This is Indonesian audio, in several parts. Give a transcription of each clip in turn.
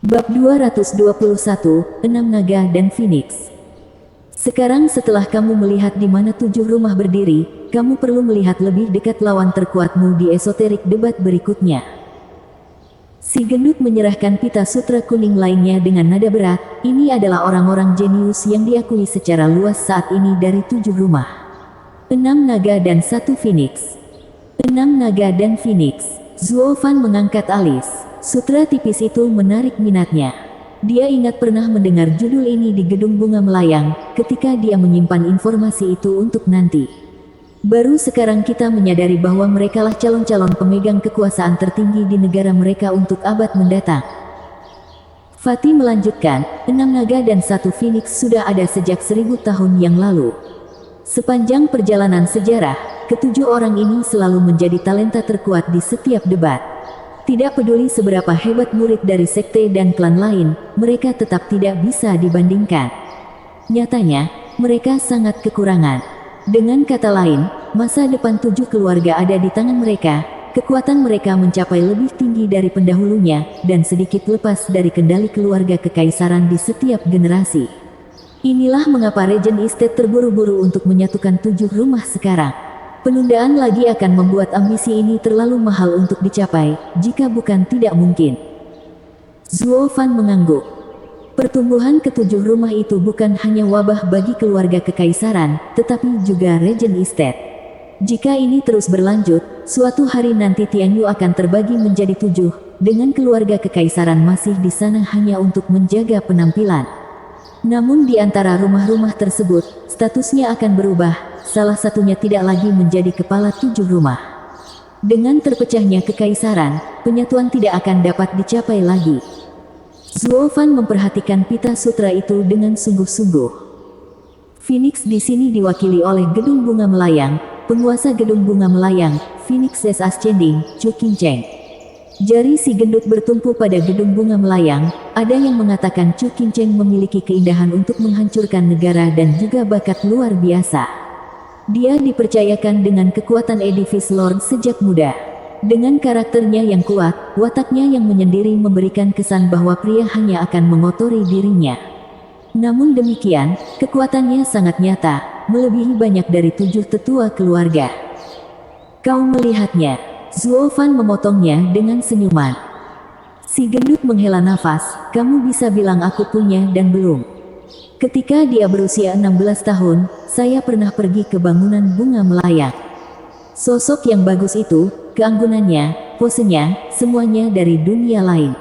Bab 221, 6 Naga dan Phoenix. Sekarang setelah kamu melihat di mana 7 rumah berdiri, kamu perlu melihat lebih dekat lawan terkuatmu di esoterik debat berikutnya. Si gendut menyerahkan pita sutra kuning lainnya dengan nada berat. Ini adalah orang-orang jenius yang diakui secara luas saat ini dari 7 rumah. 6 naga dan 1 Phoenix. 6 naga dan Phoenix. Zuo Fan mengangkat alis. Sutra tipis itu menarik minatnya. Dia ingat pernah mendengar judul ini di Gedung Bunga Melayang, ketika dia menyimpan informasi itu untuk nanti. Baru sekarang kita menyadari bahwa merekalah calon-calon pemegang kekuasaan tertinggi di negara mereka untuk abad mendatang. Fatih melanjutkan, 6 naga dan 1 Phoenix sudah ada sejak 1000 tahun yang lalu. Sepanjang perjalanan sejarah, ketujuh orang ini selalu menjadi talenta terkuat di setiap debat. Tidak peduli seberapa hebat murid dari sekte dan klan lain, mereka tetap tidak bisa dibandingkan. Nyatanya, mereka sangat kekurangan. Dengan kata lain, masa depan 7 keluarga ada di tangan mereka, kekuatan mereka mencapai lebih tinggi dari pendahulunya, dan sedikit lepas dari kendali keluarga kekaisaran di setiap generasi. Inilah mengapa Regent Estate terburu-buru untuk menyatukan 7 rumah sekarang. Penundaan lagi akan membuat ambisi ini terlalu mahal untuk dicapai, jika bukan tidak mungkin. Zuo Fan mengangguk. Pertumbuhan ketujuh rumah itu bukan hanya wabah bagi keluarga kekaisaran, tetapi juga Regent Estate. Jika ini terus berlanjut, suatu hari nanti Tianyu akan terbagi menjadi 7, dengan keluarga kekaisaran masih di sana hanya untuk menjaga penampilan. Namun di antara rumah-rumah tersebut, statusnya akan berubah, salah satunya tidak lagi menjadi kepala 7 rumah. Dengan terpecahnya kekaisaran, penyatuan tidak akan dapat dicapai lagi. Zuo Fan memperhatikan pita sutra itu dengan sungguh-sungguh. Phoenix di sini diwakili oleh Gedung Bunga Melayang, penguasa Gedung Bunga Melayang, Phoenix S Ascending, Chu Qingcheng. Jari si gendut bertumpu pada Gedung Bunga Melayang. Ada yang mengatakan Chu Qingcheng memiliki keindahan untuk menghancurkan negara dan juga bakat luar biasa. Dia dipercayakan dengan kekuatan Edifice Lord sejak muda. Dengan karakternya yang kuat, wataknya yang menyendiri memberikan kesan bahwa pria hanya akan mengotori dirinya. Namun demikian, kekuatannya sangat nyata, melebihi banyak dari 7 tetua keluarga. Kau melihatnya. Zuo Fan memotongnya dengan senyuman. Si gendut menghela nafas, kamu bisa bilang aku punya dan belum. Ketika dia berusia 16 tahun, saya pernah pergi ke bangunan Bunga Melayang. Sosok yang bagus itu, keanggunannya, posenya, semuanya dari dunia lain.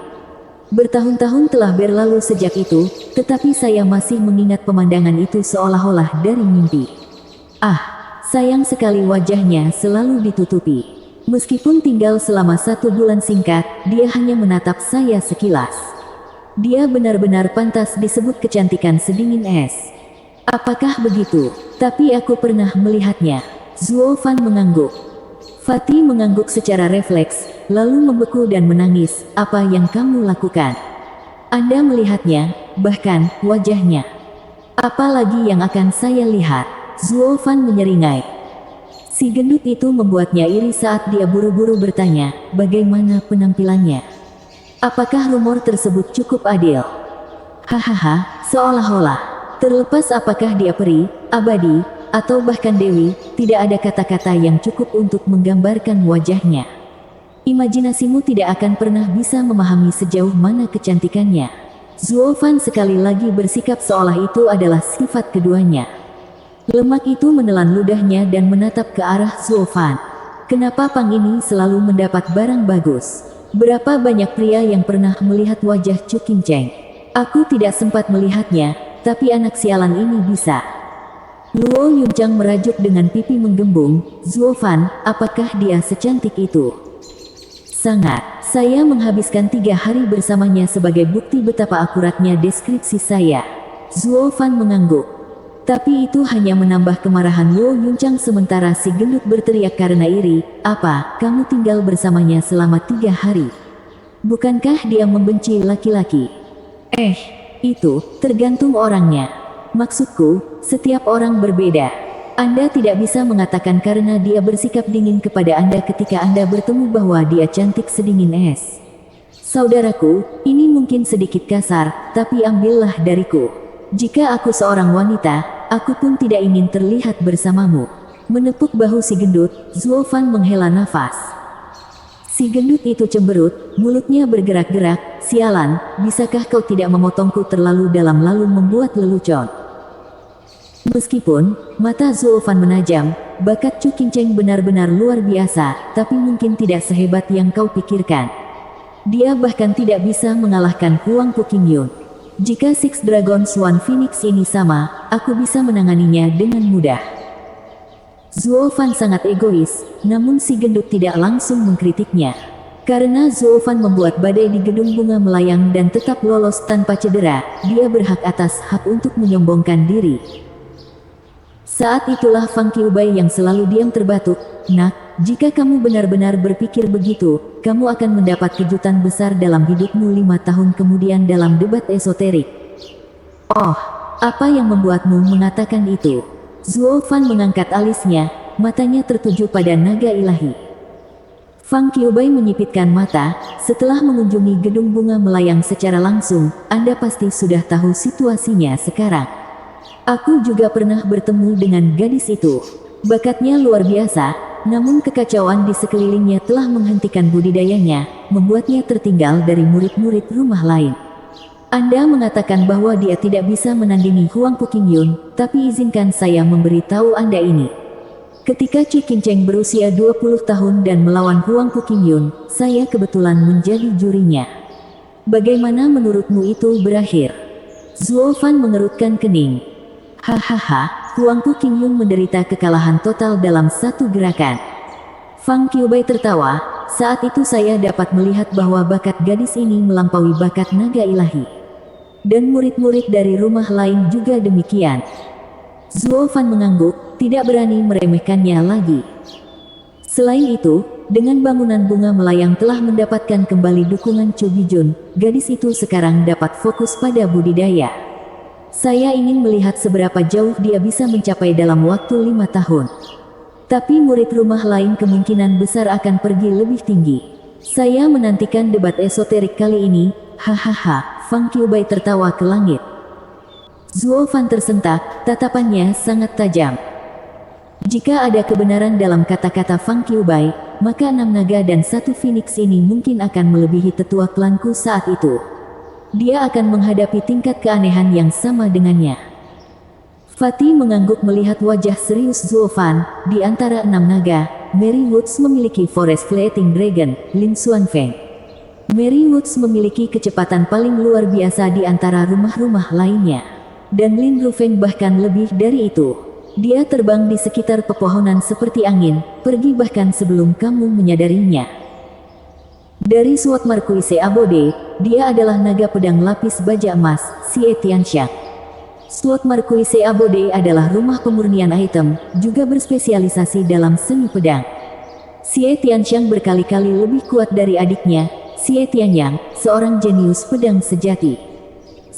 Bertahun-tahun telah berlalu sejak itu, tetapi saya masih mengingat pemandangan itu seolah-olah dari mimpi. Ah, sayang sekali wajahnya selalu ditutupi. Meskipun tinggal selama 1 bulan singkat, dia hanya menatap saya sekilas. Dia benar-benar pantas disebut kecantikan sedingin es. Apakah begitu? Tapi aku pernah melihatnya. Zuo Fan mengangguk. Fatih mengangguk secara refleks, lalu membeku dan menangis. Apa yang kamu lakukan? Anda melihatnya, bahkan wajahnya. Apa lagi yang akan saya lihat? Zuo Fan menyeringai. Si gendut itu membuatnya iri saat dia buru-buru bertanya, bagaimana penampilannya? Apakah rumor tersebut cukup adil? Hahaha, seolah-olah. Terlepas apakah dia peri, abadi, atau bahkan dewi, tidak ada kata-kata yang cukup untuk menggambarkan wajahnya. Imajinasimu tidak akan pernah bisa memahami sejauh mana kecantikannya. Zuo Fan sekali lagi bersikap seolah itu adalah sifat keduanya. Lemak itu menelan ludahnya dan menatap ke arah Zuo Fan. Kenapa Pang ini selalu mendapat barang bagus? Berapa banyak pria yang pernah melihat wajah Chu Qingcheng? Aku tidak sempat melihatnya, tapi anak sialan ini bisa. Luo Yunchang merajuk dengan pipi menggembung. Zuo Fan, apakah dia secantik itu? Sangat. Saya menghabiskan 3 hari bersamanya sebagai bukti betapa akuratnya deskripsi saya. Zuo Fan mengangguk. Tapi itu hanya menambah kemarahan Luo Yunchang sementara si gendut berteriak karena iri. Apa, kamu tinggal bersamanya selama 3 hari? Bukankah dia membenci laki-laki? Itu, tergantung orangnya. Maksudku, setiap orang berbeda. Anda tidak bisa mengatakan karena dia bersikap dingin kepada Anda ketika Anda bertemu bahwa dia cantik sedingin es. Saudaraku, ini mungkin sedikit kasar, tapi ambillah dariku. Jika aku seorang wanita, aku pun tidak ingin terlihat bersamamu. Menepuk bahu si gendut, Zuo Fan menghela nafas. Si gendut itu cemberut, mulutnya bergerak-gerak. Sialan, bisakah kau tidak memotongku terlalu dalam lalu membuat lelucon? Meskipun mata Zuo Fan menajam, bakat Chu Qingcheng benar-benar luar biasa, tapi mungkin tidak sehebat yang kau pikirkan. Dia bahkan tidak bisa mengalahkan Huang Puqingyun. Jika Six Dragon Swan Phoenix ini sama, aku bisa menanganinya dengan mudah. Zuo Fan sangat egois, namun si gendut tidak langsung mengkritiknya. Karena Zuo Fan membuat badai di gedung bunga melayang dan tetap lolos tanpa cedera, dia berhak atas hak untuk menyombongkan diri. Saat itulah Fang Qiubai yang selalu diam terbatuk. Nak, jika kamu benar-benar berpikir begitu, kamu akan mendapat kejutan besar dalam hidupmu 5 tahun kemudian dalam debat esoterik. Oh, apa yang membuatmu mengatakan itu? Zuo Fan mengangkat alisnya, matanya tertuju pada naga ilahi. Fang Qiubai menyipitkan mata, setelah mengunjungi gedung bunga melayang secara langsung, Anda pasti sudah tahu situasinya sekarang. Aku juga pernah bertemu dengan gadis itu. Bakatnya luar biasa. Namun kekacauan di sekelilingnya telah menghentikan budidayanya, membuatnya tertinggal dari murid-murid rumah lain. Anda mengatakan bahwa dia tidak bisa menandingi Huang Puqingyun, tapi izinkan saya memberitahu Anda ini. Ketika Chu Qingcheng berusia 20 tahun dan melawan Huang Puqingyun, saya kebetulan menjadi jurinya. Bagaimana menurutmu itu berakhir? Zuo Fan mengerutkan kening. Hahaha. Huang Puqingyun menderita kekalahan total dalam satu gerakan. Fang Qiubai tertawa, saat itu saya dapat melihat bahwa bakat gadis ini melampaui bakat naga ilahi. Dan murid-murid dari rumah lain juga demikian. Zuo Fan mengangguk, tidak berani meremehkannya lagi. Selain itu, dengan bangunan bunga melayang telah mendapatkan kembali dukungan Chu Bijun, gadis itu sekarang dapat fokus pada budidaya. Saya ingin melihat seberapa jauh dia bisa mencapai dalam waktu 5 tahun. Tapi murid rumah lain kemungkinan besar akan pergi lebih tinggi. Saya menantikan debat esoterik kali ini, hahaha, Fang Qiubai tertawa ke langit. Zuo Fan tersentak, tatapannya sangat tajam. Jika ada kebenaran dalam kata-kata Fang Qiubai, maka 6 naga dan 1 phoenix ini mungkin akan melebihi tetua klanku saat itu. Dia akan menghadapi tingkat keanehan yang sama dengannya. Fatih mengangguk melihat wajah serius Zuo Fan. Di antara 6 naga, Mary Woods memiliki Forest Flying Dragon, Lin Xuanfeng. Mary Woods memiliki kecepatan paling luar biasa di antara rumah-rumah lainnya. Dan Lin Rufeng bahkan lebih dari itu. Dia terbang di sekitar pepohonan seperti angin, pergi bahkan sebelum kamu menyadarinya. Dari Sword Marquise Abode, dia adalah naga pedang lapis baja emas, Xie Tianxiang. Sword Marquise Abode adalah rumah pemurnian item, juga berspesialisasi dalam seni pedang. Xie Tianxiang berkali-kali lebih kuat dari adiknya, Xie Tianyang, seorang jenius pedang sejati.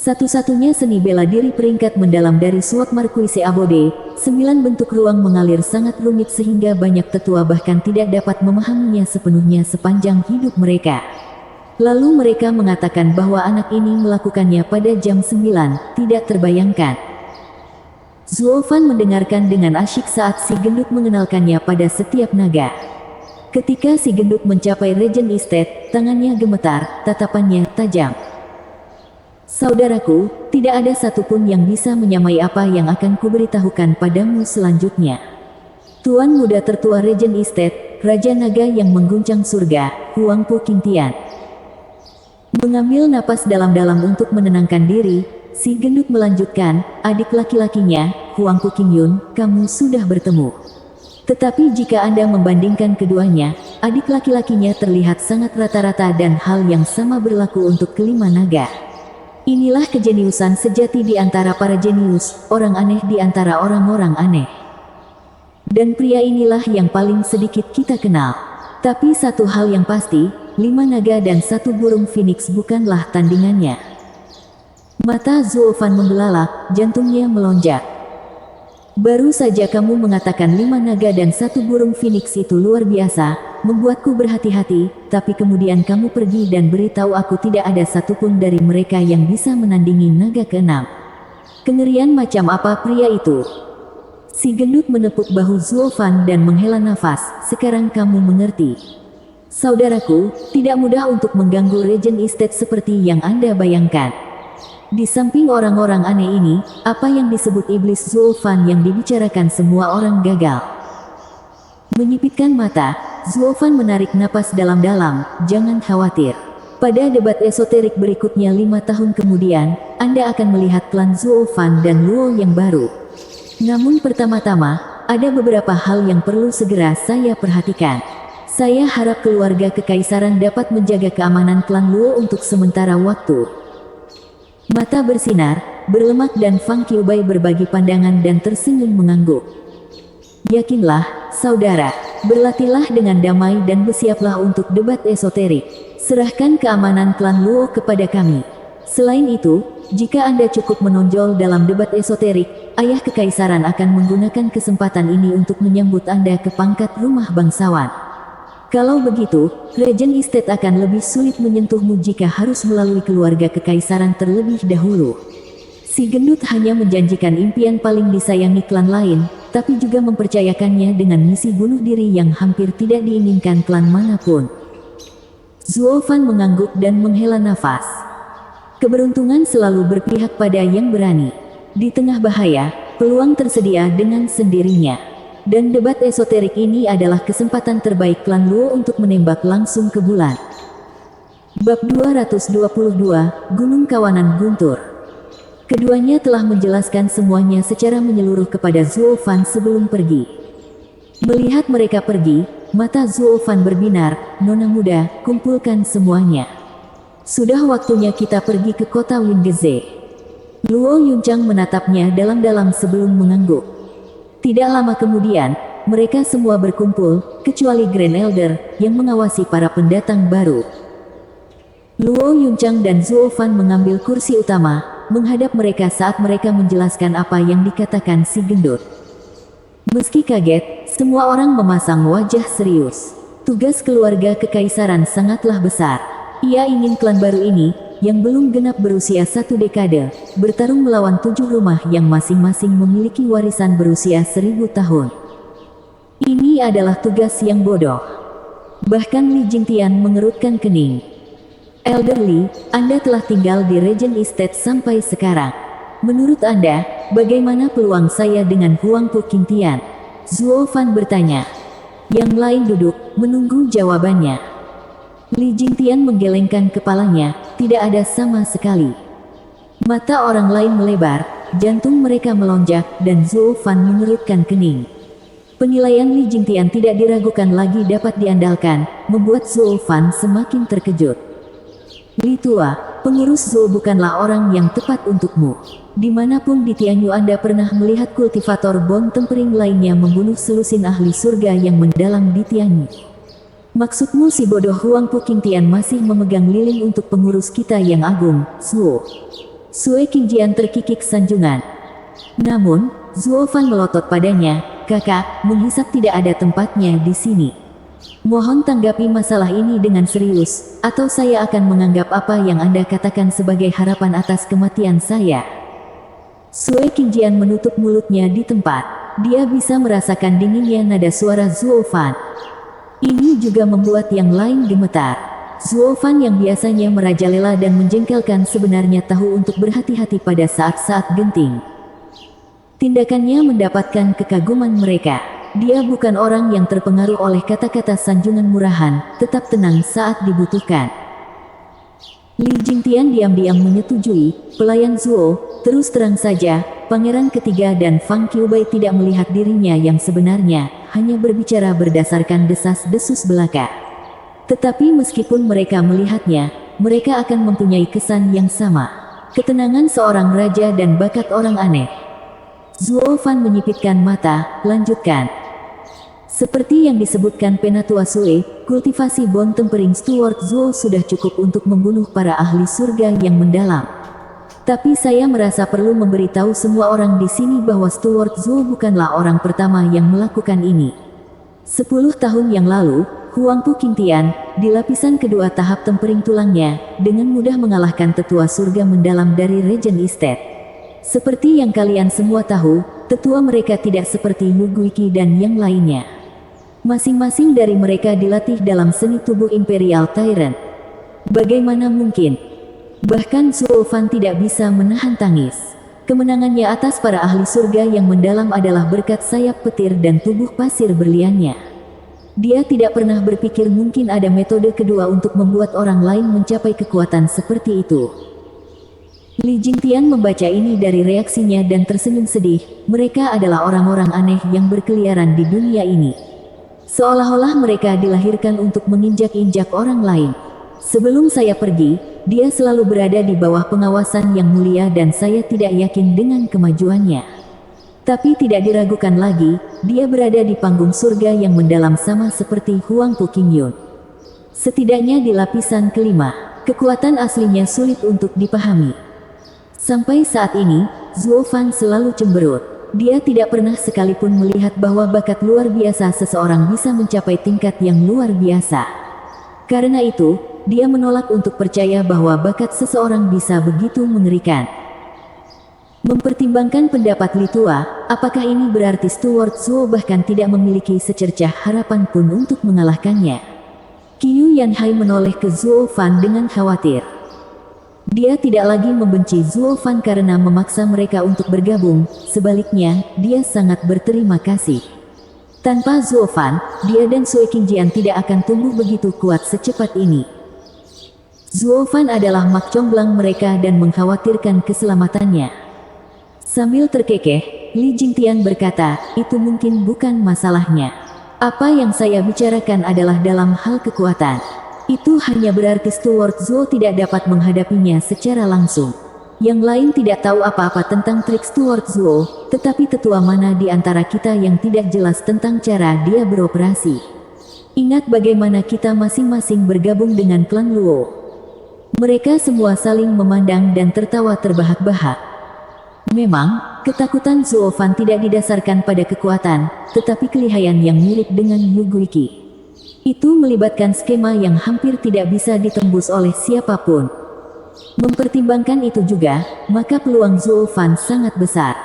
Satu-satunya seni bela diri peringkat mendalam dari Sword Marquise Abode, 9 bentuk ruang mengalir sangat rumit sehingga banyak tetua bahkan tidak dapat memahaminya sepenuhnya sepanjang hidup mereka. Lalu mereka mengatakan bahwa anak ini melakukannya pada jam 9, tidak terbayangkan. Zuo Fan mendengarkan dengan asyik saat si gendut mengenalkannya pada setiap naga. Ketika si gendut mencapai Regent Estate, tangannya gemetar, tatapannya tajam. Saudaraku, tidak ada satupun yang bisa menyamai apa yang akan kuberitahukan padamu selanjutnya. Tuan muda tertua Regent Estate, Raja Naga yang mengguncang surga, Huang Puqingtian. Mengambil napas dalam-dalam untuk menenangkan diri, si gendut melanjutkan, adik laki-lakinya, Huang Puqingyun, kamu sudah bertemu. Tetapi jika Anda membandingkan keduanya, adik laki-lakinya terlihat sangat rata-rata dan hal yang sama berlaku untuk kelima naga. Inilah kejeniusan sejati di antara para jenius, orang aneh di antara orang-orang aneh. Dan pria inilah yang paling sedikit kita kenal. Tapi satu hal yang pasti, 5 naga dan 1 burung phoenix bukanlah tandingannya. Mata Zuo Fan membelalak, jantungnya melonjak. Baru saja kamu mengatakan 5 naga dan 1 burung phoenix itu luar biasa, membuatku berhati-hati, tapi kemudian kamu pergi dan beritahu aku tidak ada satupun dari mereka yang bisa menandingi naga keenam. Kengerian macam apa pria itu? Si gendut menepuk bahu Zuofan dan menghela nafas. Sekarang kamu mengerti. Saudaraku, tidak mudah untuk mengganggu Regent Estate seperti yang Anda bayangkan. Di samping orang-orang aneh ini, apa yang disebut iblis Zuofan yang dibicarakan semua orang gagal. Menyipitkan mata, Zuofan menarik napas dalam-dalam. Jangan khawatir. Pada debat esoterik berikutnya 5 tahun kemudian, Anda akan melihat klan Zuofan dan Luo yang baru. Namun pertama-tama, ada beberapa hal yang perlu segera saya perhatikan. Saya harap keluarga kekaisaran dapat menjaga keamanan klan Luo untuk sementara waktu. Mata bersinar, berlemak dan Fang Qiubai berbagi pandangan dan tersenyum mengangguk. Yakinlah, saudara, berlatihlah dengan damai dan bersiaplah untuk debat esoterik. Serahkan keamanan klan Luo kepada kami. Selain itu, jika Anda cukup menonjol dalam debat esoterik, ayah kekaisaran akan menggunakan kesempatan ini untuk menyambut Anda ke pangkat rumah bangsawan. Kalau begitu, Regent Estate akan lebih sulit menyentuhmu jika harus melalui keluarga kekaisaran terlebih dahulu. Si gendut hanya menjanjikan impian paling disayangi klan lain, tapi juga mempercayakannya dengan misi bunuh diri yang hampir tidak diinginkan klan manapun. Zuofan mengangguk dan menghela nafas. Keberuntungan selalu berpihak pada yang berani. Di tengah bahaya, peluang tersedia dengan sendirinya. Dan debat esoterik ini adalah kesempatan terbaik klan Luo untuk menembak langsung ke bulan. Bab 222, Gunung Kawanan Guntur. Keduanya telah menjelaskan semuanya secara menyeluruh kepada Zuofan sebelum pergi. Melihat mereka pergi, mata Zuofan berbinar. Nona muda, kumpulkan semuanya. Sudah waktunya kita pergi ke kota Wingeze. Luo Yunchang menatapnya dalam-dalam sebelum mengangguk. Tidak lama kemudian, mereka semua berkumpul, kecuali Grand Elder, yang mengawasi para pendatang baru. Luo Yunchang dan Zuofan mengambil kursi utama, menghadap mereka saat mereka menjelaskan apa yang dikatakan si gendut. Meski kaget, semua orang memasang wajah serius. Tugas keluarga kekaisaran sangatlah besar. Ia ingin klan baru ini, yang belum genap berusia 1 dekade, bertarung melawan 7 rumah yang masing-masing memiliki warisan berusia 1000 tahun. Ini adalah tugas yang bodoh. Bahkan Li Jingtian mengerutkan kening. Elder Li, Anda telah tinggal di Regent Estate sampai sekarang. Menurut Anda, bagaimana peluang saya dengan Huang Pu Qingtian? Zuofan bertanya. Yang lain duduk, menunggu jawabannya. Li Jingtian menggelengkan kepalanya, tidak ada sama sekali. Mata orang lain melebar, jantung mereka melonjak, dan Zuofan mengerutkan kening. Penilaian Li Jingtian tidak diragukan lagi dapat diandalkan, membuat Zuofan semakin terkejut. Li Tua, pengurus Zhou bukanlah orang yang tepat untukmu. Dimanapun di Tianyu Anda pernah melihat kultivator bom tempering lainnya membunuh selusin ahli surga yang mendalam di Tianyu. Maksudmu si bodoh Huang Pu Qingtian masih memegang lilin untuk pengurus kita yang agung, Zuo. Sue Qingjian terkikik sanjungan. Namun, Zuofan melotot padanya, kakak, menghisap tidak ada tempatnya di sini. Mohon tanggapi masalah ini dengan serius, atau saya akan menganggap apa yang Anda katakan sebagai harapan atas kematian saya. Sue Qingjian menutup mulutnya di tempat. Dia bisa merasakan dinginnya nada suara Zuofan. Ini juga membuat yang lain gemetar. Zuofan yang biasanya merajalela dan menjengkelkan sebenarnya tahu untuk berhati-hati pada saat-saat genting. Tindakannya mendapatkan kekaguman mereka. Dia bukan orang yang terpengaruh oleh kata-kata sanjungan murahan, tetap tenang saat dibutuhkan. Li Jingtian diam-diam menyetujui, pelayan Zuo, terus terang saja, pangeran ketiga dan Fang Qiubai tidak melihat dirinya yang sebenarnya, hanya berbicara berdasarkan desas-desus belaka. Tetapi meskipun mereka melihatnya, mereka akan mempunyai kesan yang sama. Ketenangan seorang raja dan bakat orang aneh. Zuofan menyipitkan mata, lanjutkan. Seperti yang disebutkan Penatua Sue, kultivasi Bon Tempering Steward Zuo sudah cukup untuk membunuh para ahli surga yang mendalam. Tapi saya merasa perlu memberitahu semua orang di sini bahwa Steward Zuo bukanlah orang pertama yang melakukan ini. 10 tahun yang lalu, Huang Pu Qingtian, di lapisan kedua tahap tempering tulangnya, dengan mudah mengalahkan tetua surga mendalam dari Regent Estate. Seperti yang kalian semua tahu, tetua mereka tidak seperti Yu Guiqi dan yang lainnya. Masing-masing dari mereka dilatih dalam seni tubuh Imperial Tyrant. Bagaimana mungkin? Bahkan Zhuo Fan tidak bisa menahan tangis. Kemenangannya atas para ahli surga yang mendalam adalah berkat sayap petir dan tubuh pasir berliannya. Dia tidak pernah berpikir mungkin ada metode kedua untuk membuat orang lain mencapai kekuatan seperti itu. Li Jingtian membaca ini dari reaksinya dan tersenyum sedih. Mereka adalah orang-orang aneh yang berkeliaran di dunia ini. Seolah-olah mereka dilahirkan untuk menginjak-injak orang lain. Sebelum saya pergi, dia selalu berada di bawah pengawasan yang mulia dan saya tidak yakin dengan kemajuannya. Tapi tidak diragukan lagi, dia berada di panggung surga yang mendalam sama seperti Huang Pu Qingyun. Setidaknya di lapisan kelima, kekuatan aslinya sulit untuk dipahami. Sampai saat ini, Zhuo Fan selalu cemberut. Dia tidak pernah sekalipun melihat bahwa bakat luar biasa seseorang bisa mencapai tingkat yang luar biasa. Karena itu, dia menolak untuk percaya bahwa bakat seseorang bisa begitu mengerikan. Mempertimbangkan pendapat Li Tua, apakah ini berarti Steward Zhuo bahkan tidak memiliki secercah harapan pun untuk mengalahkannya? Qiu Yanhai menoleh ke Zhuo Fan dengan khawatir. Dia tidak lagi membenci Zhuo Fan karena memaksa mereka untuk bergabung, sebaliknya, dia sangat berterima kasih. Tanpa Zhuo Fan, dia dan Sui Qingjian tidak akan tumbuh begitu kuat secepat ini. Zhuo Fan adalah mak comblang mereka dan mengkhawatirkan keselamatannya. Sambil terkekeh, Li Jingtian berkata, itu mungkin bukan masalahnya. Apa yang saya bicarakan adalah dalam hal kekuatan. Itu hanya berarti Steward Zhuo tidak dapat menghadapinya secara langsung. Yang lain tidak tahu apa-apa tentang trik Steward Zhuo, tetapi tetua mana di antara kita yang tidak jelas tentang cara dia beroperasi. Ingat bagaimana kita masing-masing bergabung dengan klan Luo. Mereka semua saling memandang dan tertawa terbahak-bahak. Memang, ketakutan Zhuo Fan tidak didasarkan pada kekuatan, tetapi kelihayan yang mirip dengan Yu Guiqi. Itu melibatkan skema yang hampir tidak bisa ditembus oleh siapapun. Mempertimbangkan itu juga, maka peluang Zhuo Fan sangat besar.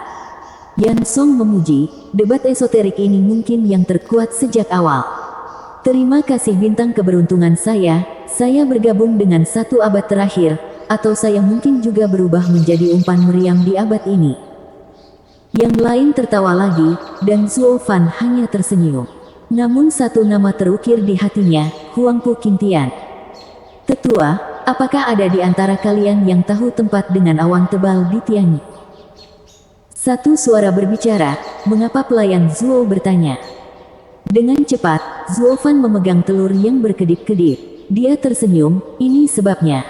Yan Song memuji, debat esoterik ini mungkin yang terkuat sejak awal. Terima kasih bintang keberuntungan saya bergabung dengan satu abad terakhir, atau saya mungkin juga berubah menjadi umpan meriam di abad ini. Yang lain tertawa lagi, dan Zhuo Fan hanya tersenyum. Namun satu nama terukir di hatinya, Huang Pu Qingtian. Tetua, apakah ada di antara kalian yang tahu tempat dengan awan tebal di Tianyi? Satu suara berbicara, mengapa pelayan Zhuo bertanya. Dengan cepat, Zhuo Fan memegang telur yang berkedip-kedip. Dia tersenyum, ini sebabnya.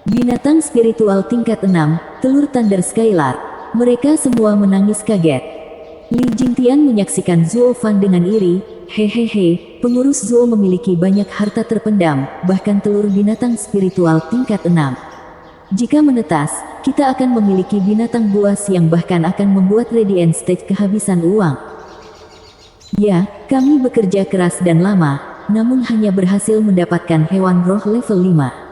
Binatang spiritual tingkat 6, telur Thunder Skylar. Mereka semua menangis kaget. Li Jingtian menyaksikan Zhuo Fan dengan iri. Hehehe, pengurus Zhuo memiliki banyak harta terpendam, bahkan telur binatang spiritual tingkat 6. Jika menetas, kita akan memiliki binatang buas yang bahkan akan membuat Radiant Stage kehabisan uang. Ya, kami bekerja keras dan lama, namun hanya berhasil mendapatkan hewan roh level 5.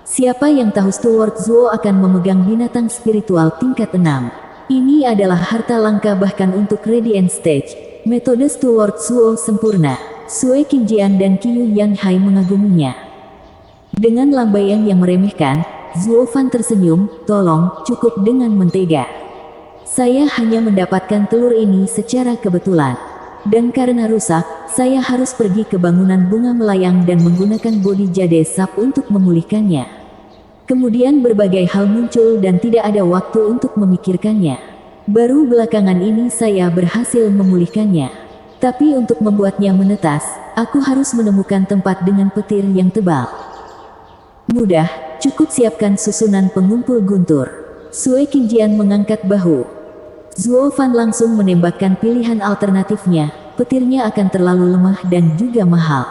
Siapa yang tahu Steward Zhuo akan memegang binatang spiritual tingkat 6. Ini adalah harta langka bahkan untuk Radiant Stage. Metode Steward Zhuo sempurna. Sui Qingjian dan Qiu Yanhai mengaguminya. Dengan lambaian yang meremehkan, Zhuo Fan tersenyum, tolong, cukup dengan mentega. Saya hanya mendapatkan telur ini secara kebetulan. Dan karena rusak, saya harus pergi ke bangunan bunga melayang dan menggunakan bodi jade sap untuk memulihkannya. Kemudian berbagai hal muncul dan tidak ada waktu untuk memikirkannya. Baru belakangan ini saya berhasil memulihkannya. Tapi untuk membuatnya menetas, aku harus menemukan tempat dengan petir yang tebal. Mudah, cukup siapkan susunan pengumpul guntur. Sui Qingjian mengangkat bahu. Zhuo Fan langsung menembakkan pilihan alternatifnya, petirnya akan terlalu lemah dan juga mahal.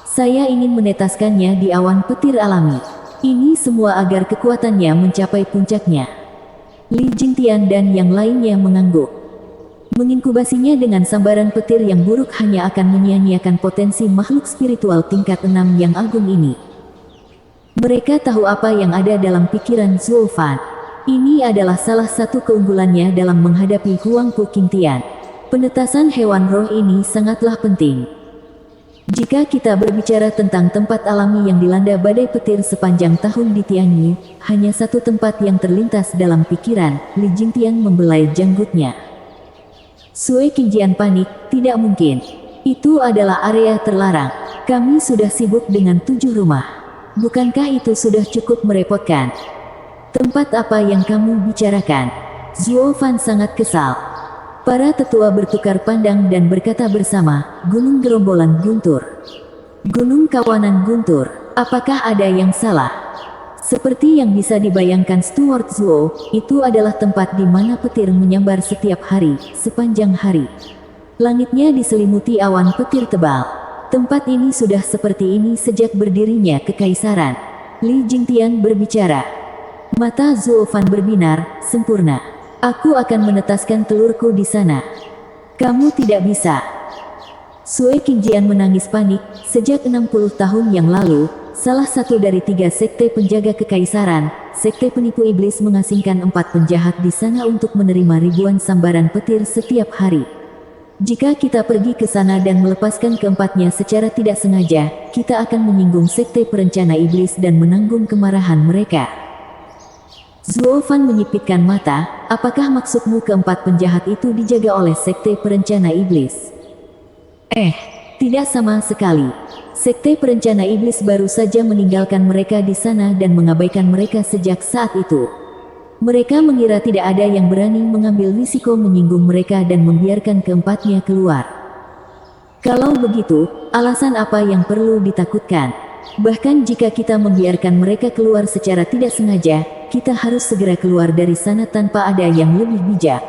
Saya ingin menetaskannya di awan petir alami. Ini semua agar kekuatannya mencapai puncaknya. Li Jingtian dan yang lainnya mengangguk. Menginkubasinya dengan sambaran petir yang buruk hanya akan menyia-nyiakan potensi makhluk spiritual tingkat 6 yang agung ini. Mereka tahu apa yang ada dalam pikiran Zuo Fan. Ini adalah salah satu keunggulannya dalam menghadapi Huang Pu Qingtian. Penetasan hewan roh ini sangatlah penting. Jika kita berbicara tentang tempat alami yang dilanda badai petir sepanjang tahun di Tianyu, hanya satu tempat yang terlintas dalam pikiran, Li Jingtian membelai janggutnya. Sui Qingjian panik, tidak mungkin. Itu adalah area terlarang. Kami sudah sibuk dengan 7 rumah. Bukankah itu sudah cukup merepotkan? Tempat apa yang kamu bicarakan? Zuo Fan sangat kesal. Para tetua bertukar pandang dan berkata bersama, Gunung Gerombolan Guntur. Gunung Kawanan Guntur, apakah ada yang salah? Seperti yang bisa dibayangkan Stuart Zuo, itu adalah tempat di mana petir menyambar setiap hari, sepanjang hari. Langitnya diselimuti awan petir tebal. Tempat ini sudah seperti ini sejak berdirinya kekaisaran. Li Jingtian berbicara. Mata Zuo Fan berbinar, sempurna. Aku akan menetaskan telurku di sana. Kamu tidak bisa. Sui Qingjian menangis panik. Sejak 60 tahun yang lalu, salah satu dari 3 sekte penjaga kekaisaran, sekte penipu iblis mengasingkan 4 penjahat di sana untuk menerima ribuan sambaran petir setiap hari. Jika kita pergi ke sana dan melepaskan keempatnya secara tidak sengaja, kita akan menyinggung sekte perencana iblis dan menanggung kemarahan mereka. Zuo Fan menyipitkan mata, apakah maksudmu keempat penjahat itu dijaga oleh sekte perencana iblis? Tidak sama sekali. Sekte perencana iblis baru saja meninggalkan mereka di sana dan mengabaikan mereka sejak saat itu. Mereka mengira tidak ada yang berani mengambil risiko menyinggung mereka dan membiarkan keempatnya keluar. Kalau begitu, alasan apa yang perlu ditakutkan? Bahkan jika kita membiarkan mereka keluar secara tidak sengaja, kita harus segera keluar dari sana tanpa ada yang lebih bijak.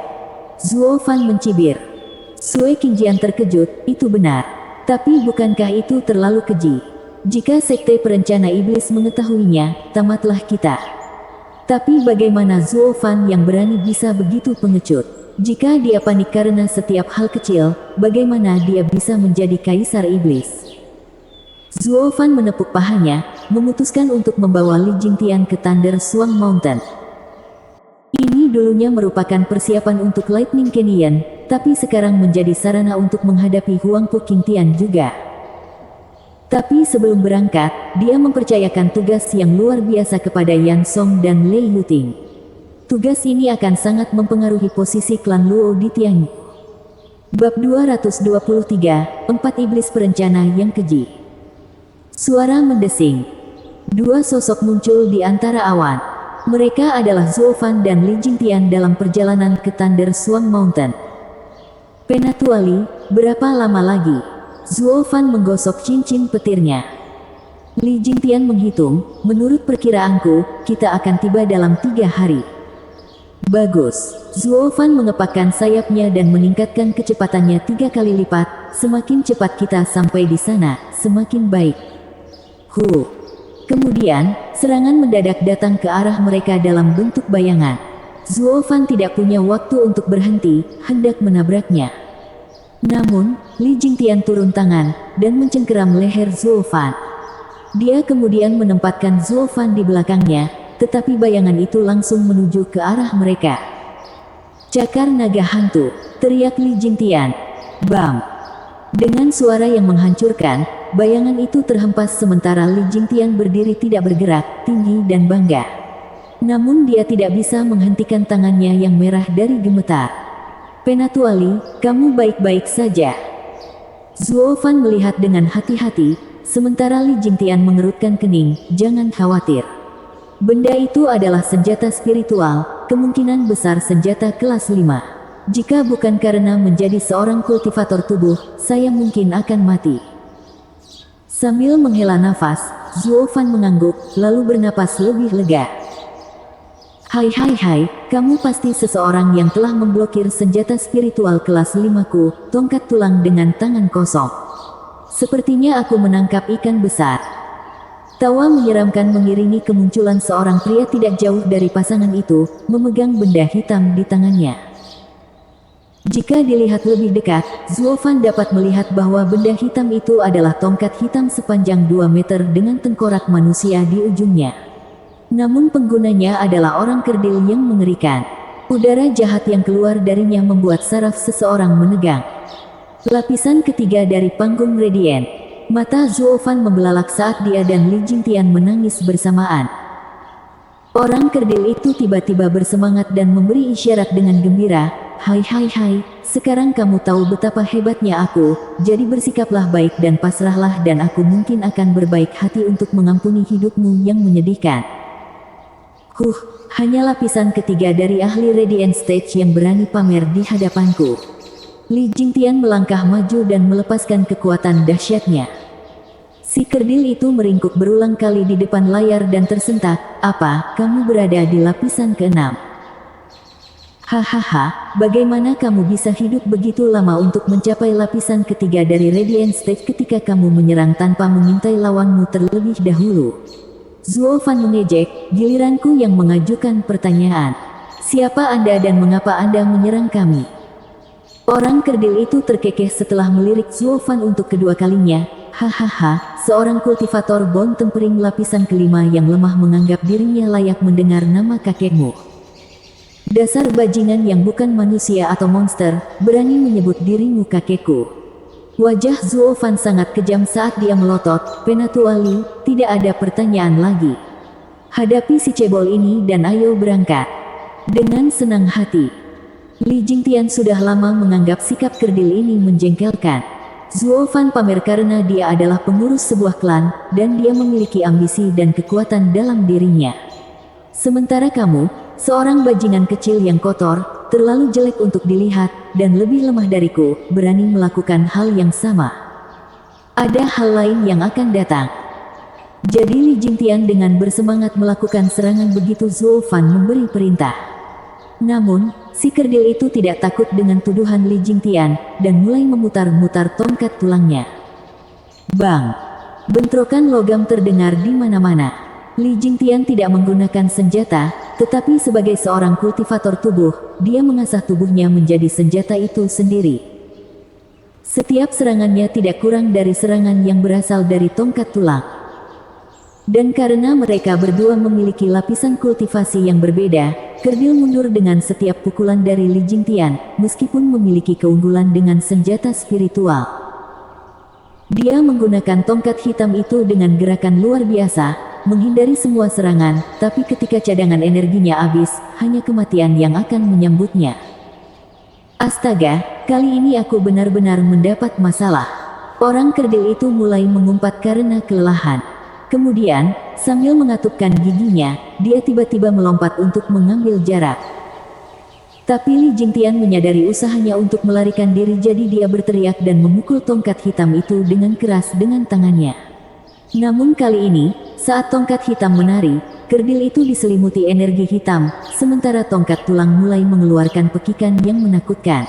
Zuo Fan mencibir. Sui Qingjian terkejut, itu benar. Tapi bukankah itu terlalu keji? Jika sekte perencana iblis mengetahuinya, tamatlah kita. Tapi bagaimana Zuo Fan yang berani bisa begitu pengecut? Jika dia panik karena setiap hal kecil, bagaimana dia bisa menjadi kaisar iblis? Zuo Fan menepuk pahanya, memutuskan untuk membawa Li Jingtian ke Thunder Swan Mountain. Ini dulunya merupakan persiapan untuk Lightning Canyon, tapi sekarang menjadi sarana untuk menghadapi Huang Pu Qingtian juga. Tapi sebelum berangkat, dia mempercayakan tugas yang luar biasa kepada Yan Song dan Lei Yuting. Tugas ini akan sangat mempengaruhi posisi klan Luo di Tianyu. Bab 223, 4 Iblis Perencana yang Keji. Suara mendesing. 2 sosok muncul di antara awan. Mereka adalah Zuo Fan dan Li Jingtian dalam perjalanan ke Thunder Swan Mountain. Penatuali, berapa lama lagi? Zuo Fan menggosok cincin petirnya. Li Jingtian menghitung, menurut perkiraanku, kita akan tiba dalam 3 hari. Bagus. Zuo Fan mengepakkan sayapnya dan meningkatkan kecepatannya 3 kali lipat. Semakin cepat kita sampai di sana, semakin baik. Kemudian, serangan mendadak datang ke arah mereka dalam bentuk bayangan. Zuo Fan tidak punya waktu untuk berhenti, hendak menabraknya. Namun, Li Jingtian turun tangan, dan mencengkeram leher Zuo Fan. Dia kemudian menempatkan Zuo Fan di belakangnya, tetapi bayangan itu langsung menuju ke arah mereka. Cakar naga hantu, teriak Li Jingtian. Bam! Dengan suara yang menghancurkan, bayangan itu terhempas sementara Li Jingtian berdiri tidak bergerak, tinggi dan bangga. Namun dia tidak bisa menghentikan tangannya yang merah dari gemetar. Penatuali, kamu baik-baik saja. Zuo Fan melihat dengan hati-hati, sementara Li Jingtian mengerutkan kening, jangan khawatir. Benda itu adalah senjata spiritual, kemungkinan besar senjata kelas 5. Jika bukan karena menjadi seorang kultivator tubuh, saya mungkin akan mati. Sambil menghela nafas, Zuo Fan mengangguk, lalu bernapas lebih lega. Hai, kamu pasti seseorang yang telah memblokir senjata spiritual kelas 5-ku, tongkat tulang dengan tangan kosong. Sepertinya aku menangkap ikan besar. Tawa menyeramkan mengiringi kemunculan seorang pria tidak jauh dari pasangan itu, memegang benda hitam di tangannya. Jika dilihat lebih dekat, Zuofan dapat melihat bahwa benda hitam itu adalah tongkat hitam sepanjang 2 meter dengan tengkorak manusia di ujungnya. Namun penggunanya adalah orang kerdil yang mengerikan. Udara jahat yang keluar darinya membuat saraf seseorang menegang. Lapisan ketiga dari panggung Radiant. Mata Zuofan membelalak saat dia dan Li Jingtian menangis bersamaan. Orang kerdil itu tiba-tiba bersemangat dan memberi isyarat dengan gembira. Hai, sekarang kamu tahu betapa hebatnya aku, jadi bersikaplah baik dan pasrahlah dan aku mungkin akan berbaik hati untuk mengampuni hidupmu yang menyedihkan. Hanya lapisan ketiga dari ahli Radiant Stage yang berani pamer di hadapanku. Li Jingtian melangkah maju dan melepaskan kekuatan dahsyatnya. Si kerdil itu meringkuk berulang kali di depan layar dan tersentak. Apa, kamu berada di lapisan ke-6? Hahaha, bagaimana kamu bisa hidup begitu lama untuk mencapai lapisan ketiga dari Radiant Stage ketika kamu menyerang tanpa mengintai lawanmu terlebih dahulu? Zuofan mengejek, giliranku yang mengajukan pertanyaan. Siapa Anda dan mengapa Anda menyerang kami? Orang kerdil itu terkekeh setelah melirik Zuofan untuk kedua kalinya. Hahaha, seorang kultivator bone tempering lapisan kelima yang lemah menganggap dirinya layak mendengar nama kakekmu. Dasar bajingan yang bukan manusia atau monster, berani menyebut dirimu kakekku. Wajah Zuofan sangat kejam saat dia melotot. Penatua Li, tidak ada pertanyaan lagi. Hadapi si cebol ini dan ayo berangkat. Dengan senang hati. Li Jingtian sudah lama menganggap sikap kerdil ini menjengkelkan. Zuofan pamer karena dia adalah pengurus sebuah klan, dan dia memiliki ambisi dan kekuatan dalam dirinya. Sementara kamu, seorang bajingan kecil yang kotor, terlalu jelek untuk dilihat, dan lebih lemah dariku, berani melakukan hal yang sama. Ada hal lain yang akan datang. Jadi Li Jingtian dengan bersemangat melakukan serangan begitu Zuofan memberi perintah. Namun, si kerdil itu tidak takut dengan tuduhan Li Jingtian, dan mulai memutar-mutar tongkat tulangnya. Bang! Bentrokan logam terdengar di mana-mana. Li Jingtian tidak menggunakan senjata, tetapi sebagai seorang kultivator tubuh, dia mengasah tubuhnya menjadi senjata itu sendiri. Setiap serangannya tidak kurang dari serangan yang berasal dari tongkat tulang. Dan karena mereka berdua memiliki lapisan kultivasi yang berbeda, kerdil mundur dengan setiap pukulan dari Li Jingtian, meskipun memiliki keunggulan dengan senjata spiritual. Dia menggunakan tongkat hitam itu dengan gerakan luar biasa, menghindari semua serangan, tapi ketika cadangan energinya habis, hanya kematian yang akan menyambutnya. Astaga, kali ini aku benar-benar mendapat masalah. Orang kerdil itu mulai mengumpat karena kelelahan. Kemudian, sambil mengatupkan giginya, dia tiba-tiba melompat untuk mengambil jarak. Tapi Li Jingtian menyadari usahanya untuk melarikan diri, jadi dia berteriak dan memukul tongkat hitam itu dengan keras dengan tangannya. Namun kali ini, saat tongkat hitam menari, kerdil itu diselimuti energi hitam, sementara tongkat tulang mulai mengeluarkan pekikan yang menakutkan.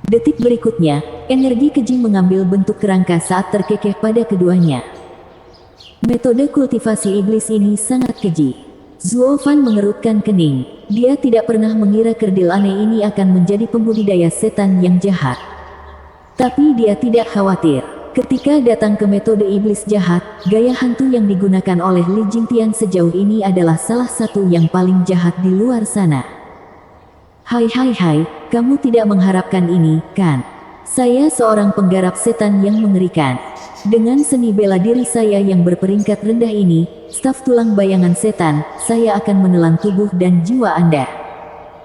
Detik berikutnya, energi keji mengambil bentuk kerangka saat terkekeh pada keduanya. Metode kultivasi iblis ini sangat keji. Zuofan mengerutkan kening. Dia tidak pernah mengira kerdil aneh ini akan menjadi pembudidaya setan yang jahat. Tapi dia tidak khawatir. Ketika datang ke metode iblis jahat, gaya hantu yang digunakan oleh Li Jingtian sejauh ini adalah salah satu yang paling jahat di luar sana. Hai, kamu tidak mengharapkan ini, kan? Saya seorang penggarap setan yang mengerikan. Dengan seni bela diri saya yang berperingkat rendah ini, staf tulang bayangan setan, saya akan menelan tubuh dan jiwa Anda.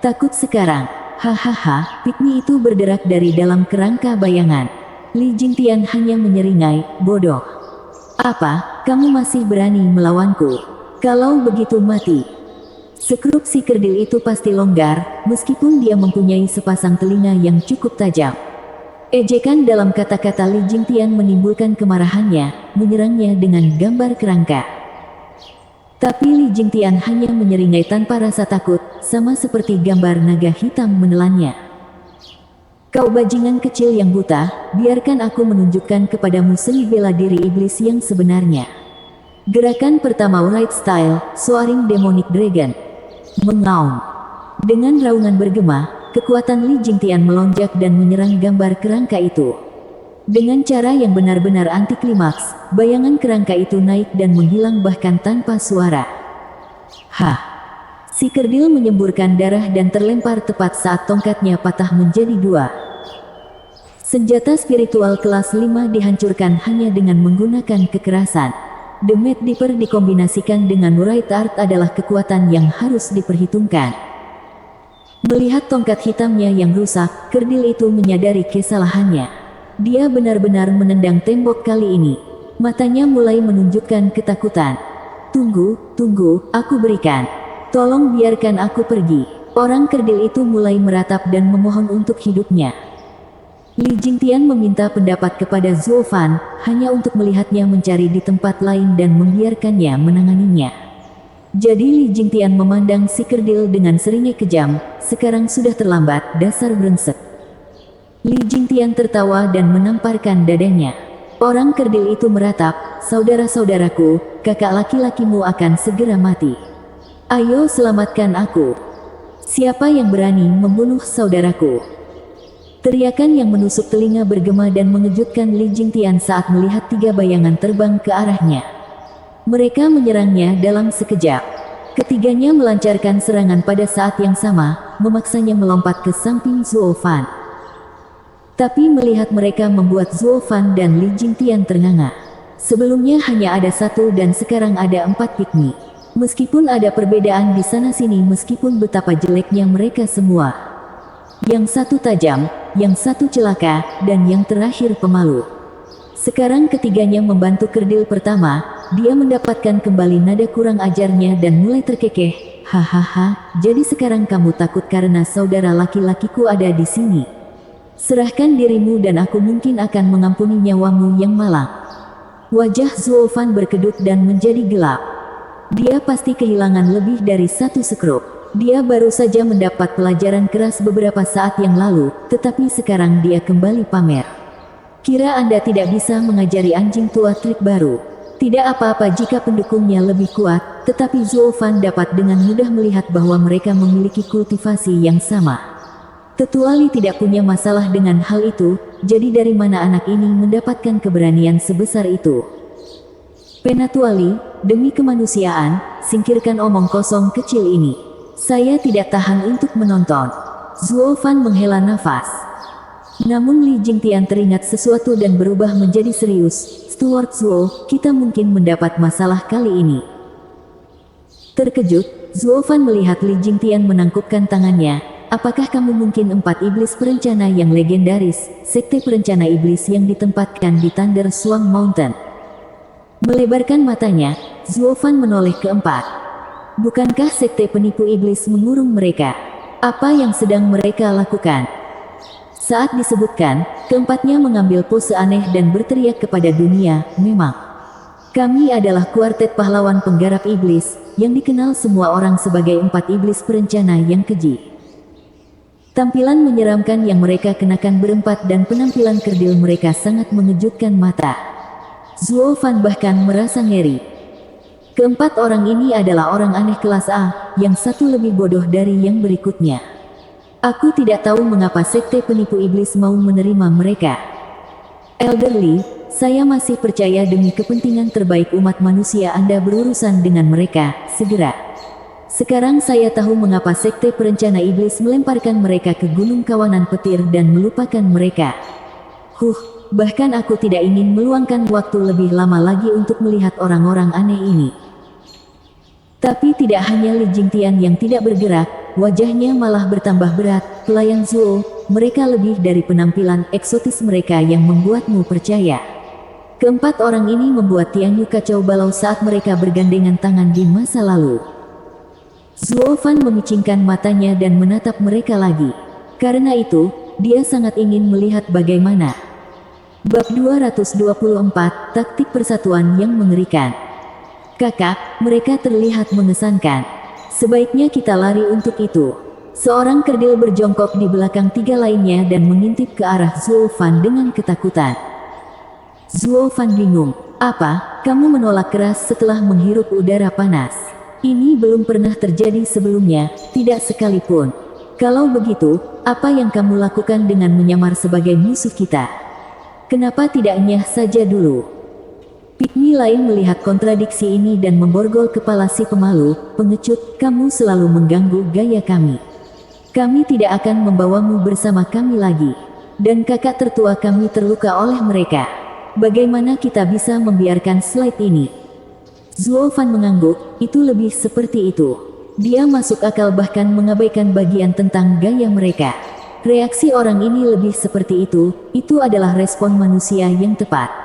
Takut sekarang? Hahaha, pikmi itu berderak dari dalam kerangka bayangan. Li Jingtian hanya menyeringai, bodoh. Apa, kamu masih berani melawanku? Kalau begitu mati. Sekrup si kerdil itu pasti longgar, meskipun dia mempunyai sepasang telinga yang cukup tajam. Ejekan dalam kata-kata Li Jingtian menimbulkan kemarahannya, menyerangnya dengan gambar kerangka. Tapi Li Jingtian hanya menyeringai tanpa rasa takut, sama seperti gambar naga hitam menelannya. Kau bajingan kecil yang buta, biarkan aku menunjukkan kepadamu seni bela diri iblis yang sebenarnya. Gerakan pertama Right Style, Soaring Demonic Dragon. Mengaum. Dengan raungan bergema, kekuatan Li Jingtian melonjak dan menyerang gambar kerangka itu. Dengan cara yang benar-benar anti klimaks, bayangan kerangka itu naik dan menghilang bahkan tanpa suara. Hah! Si kerdil menyemburkan darah dan terlempar tepat saat tongkatnya patah menjadi dua. Senjata spiritual kelas 5 dihancurkan hanya dengan menggunakan kekerasan. The Mad Dipper dikombinasikan dengan Wright Art adalah kekuatan yang harus diperhitungkan. Melihat tongkat hitamnya yang rusak, kerdil itu menyadari kesalahannya. Dia benar-benar menendang tembok kali ini. Matanya mulai menunjukkan ketakutan. Tunggu, aku berikan. Tolong biarkan aku pergi. Orang kerdil itu mulai meratap dan memohon untuk hidupnya. Li Jingtian meminta pendapat kepada Zuo Fan, hanya untuk melihatnya mencari di tempat lain dan membiarkannya menanganinya. Jadi Li Jingtian memandang si kerdil dengan seringnya kejam, sekarang sudah terlambat, dasar brengsek. Li Jingtian tertawa dan menamparkan dadanya. Orang kerdil itu meratap, saudara-saudaraku, kakak laki-lakimu akan segera mati. Ayo selamatkan aku. Siapa yang berani membunuh saudaraku? Teriakan yang menusuk telinga bergema dan mengejutkan Li Jingtian saat melihat 3 bayangan terbang ke arahnya. Mereka menyerangnya dalam sekejap. Ketiganya melancarkan serangan pada saat yang sama, memaksanya melompat ke samping Zuo Fan. Tapi melihat mereka membuat Zuo Fan dan Li Jingtian ternganga. Sebelumnya hanya ada 1 dan sekarang ada 4 pigmi. Meskipun ada perbedaan di sana-sini, meskipun betapa jeleknya mereka semua. Yang satu tajam, yang satu celaka, dan yang terakhir pemalu. Sekarang ketiganya membantu kerdil pertama, dia mendapatkan kembali nada kurang ajarnya dan mulai terkekeh. Hahaha, jadi sekarang kamu takut karena saudara laki-lakiku ada di sini. Serahkan dirimu dan aku mungkin akan mengampuni nyawamu yang malang. Wajah Zuo Fan berkedut dan menjadi gelap. Dia pasti kehilangan lebih dari 1 sekrup. Dia baru saja mendapat pelajaran keras beberapa saat yang lalu, tetapi sekarang dia kembali pamer. Kira Anda tidak bisa mengajari anjing tua trik baru. Tidak apa-apa jika pendukungnya lebih kuat, tetapi Zuo Fan dapat dengan mudah melihat bahwa mereka memiliki kultivasi yang sama. Tetua Li tidak punya masalah dengan hal itu, jadi dari mana anak ini mendapatkan keberanian sebesar itu? Penatua Li, demi kemanusiaan, singkirkan omong kosong kecil ini. Saya tidak tahan untuk menonton. Zuo Fan menghela nafas. Namun Li Jingtian teringat sesuatu dan berubah menjadi serius. Steward Zuo, kita mungkin mendapat masalah kali ini. Terkejut, Zuo Fan melihat Li Jingtian menangkupkan tangannya. Apakah kamu mungkin 4 iblis perencana yang legendaris, sekte perencana iblis yang ditempatkan di Thunder Swan Mountain? Melebarkan matanya, Zuo Fan menoleh ke 4. Bukankah sekte penipu iblis mengurung mereka? Apa yang sedang mereka lakukan? Saat disebutkan, keempatnya mengambil pose aneh dan berteriak kepada dunia, memang. Kami adalah kuartet pahlawan penggarap iblis, yang dikenal semua orang sebagai 4 iblis perencana yang keji. Tampilan menyeramkan yang mereka kenakan berempat dan penampilan kerdil mereka sangat mengejutkan mata. Zuo Fan bahkan merasa ngeri. Keempat orang ini adalah orang aneh kelas A, yang satu lebih bodoh dari yang berikutnya. Aku tidak tahu mengapa sekte penipu iblis mau menerima mereka. Elder Li, saya masih percaya demi kepentingan terbaik umat manusia Anda berurusan dengan mereka, segera. Sekarang saya tahu mengapa sekte perencana iblis melemparkan mereka ke gunung kawanan petir dan melupakan mereka. Bahkan aku tidak ingin meluangkan waktu lebih lama lagi untuk melihat orang-orang aneh ini. Tapi tidak hanya Li Jingtian yang tidak bergerak, wajahnya malah bertambah berat. Pelayan Zuo, mereka lebih dari penampilan eksotis mereka yang membuatmu percaya. Keempat orang ini membuat Tianyu kacau balau saat mereka bergandengan tangan di masa lalu. Zuo Fan memicingkan matanya dan menatap mereka lagi. Karena itu, dia sangat ingin melihat bagaimana. Bab 224, Taktik Persatuan yang Mengerikan. Kakak, mereka terlihat mengesankan. Sebaiknya kita lari untuk itu. Seorang kerdil berjongkok di belakang 3 lainnya dan mengintip ke arah Zuo Fan dengan ketakutan. Zuo Fan bingung. Apa, kamu menolak keras setelah menghirup udara panas? Ini belum pernah terjadi sebelumnya, tidak sekalipun. Kalau begitu, apa yang kamu lakukan dengan menyamar sebagai musuh kita? Kenapa tidak nyah saja dulu? Pygmy lain melihat kontradiksi ini dan memborgol kepala si pemalu, pengecut, kamu selalu mengganggu gaya kami. Kami tidak akan membawamu bersama kami lagi. Dan kakak tertua kami terluka oleh mereka. Bagaimana kita bisa membiarkan slide ini? Zuo Fan mengangguk, itu lebih seperti itu. Dia masuk akal bahkan mengabaikan bagian tentang gaya mereka. Reaksi orang ini lebih seperti itu adalah respon manusia yang tepat.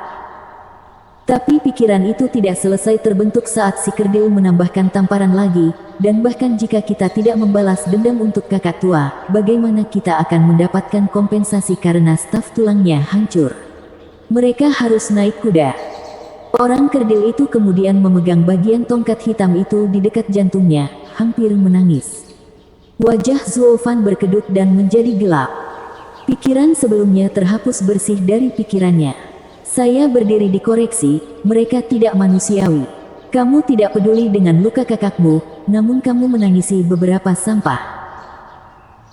Tapi pikiran itu tidak selesai terbentuk saat si kerdil menambahkan tamparan lagi, dan bahkan jika kita tidak membalas dendam untuk kakak tua, bagaimana kita akan mendapatkan kompensasi karena staf tulangnya hancur? Mereka harus naik kuda. Orang kerdil itu kemudian memegang bagian tongkat hitam itu di dekat jantungnya, hampir menangis. Wajah Zuo Fan berkedut dan menjadi gelap. Pikiran sebelumnya terhapus bersih dari pikirannya. Saya berdiri dikoreksi, mereka tidak manusiawi. Kamu tidak peduli dengan luka kakakmu, namun kamu menangisi beberapa sampah.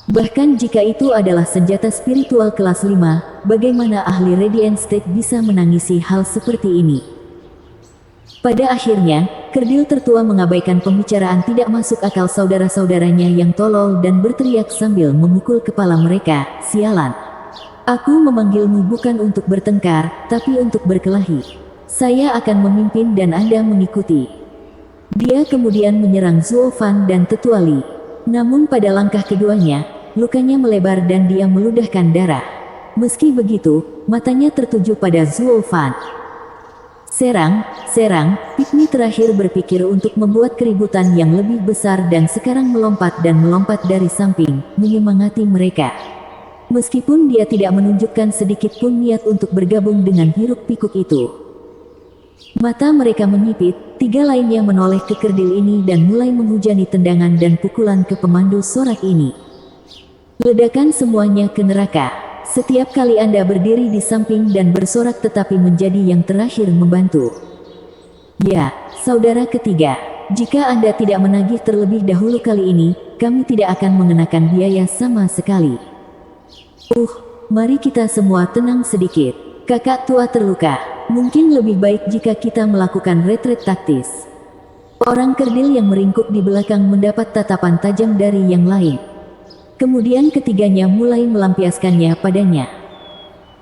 Bahkan jika itu adalah senjata spiritual kelas 5, bagaimana ahli Radiant State bisa menangisi hal seperti ini? Pada akhirnya, kerdil tertua mengabaikan pembicaraan tidak masuk akal saudara-saudaranya yang tolol dan berteriak sambil memukul kepala mereka, sialan. Aku memanggilmu bukan untuk bertengkar, tapi untuk berkelahi. Saya akan memimpin dan Anda mengikuti. Dia kemudian menyerang Zuo Fan dan Tetua Li. Namun pada langkah keduanya, lukanya melebar dan dia meludahkan darah. Meski begitu, matanya tertuju pada Zuo Fan. Serang, Pygmy terakhir berpikir untuk membuat keributan yang lebih besar dan sekarang melompat dari samping, menyemangati mereka. Meskipun dia tidak menunjukkan sedikit pun niat untuk bergabung dengan hiruk-pikuk itu. Mata mereka menyipit, tiga lainnya menoleh ke kerdil ini dan mulai menghujani tendangan dan pukulan ke pemandu sorak ini. Ledakan semuanya ke neraka. Setiap kali Anda berdiri di samping dan bersorak tetapi menjadi yang terakhir membantu. Ya, saudara ketiga, jika Anda tidak menagih terlebih dahulu kali ini, kami tidak akan mengenakan biaya sama sekali. Mari kita semua tenang sedikit. Kakak tua terluka. Mungkin lebih baik jika kita melakukan retret taktis. Orang kerdil yang meringkuk di belakang mendapat tatapan tajam dari yang lain. Kemudian ketiganya mulai melampiaskannya padanya.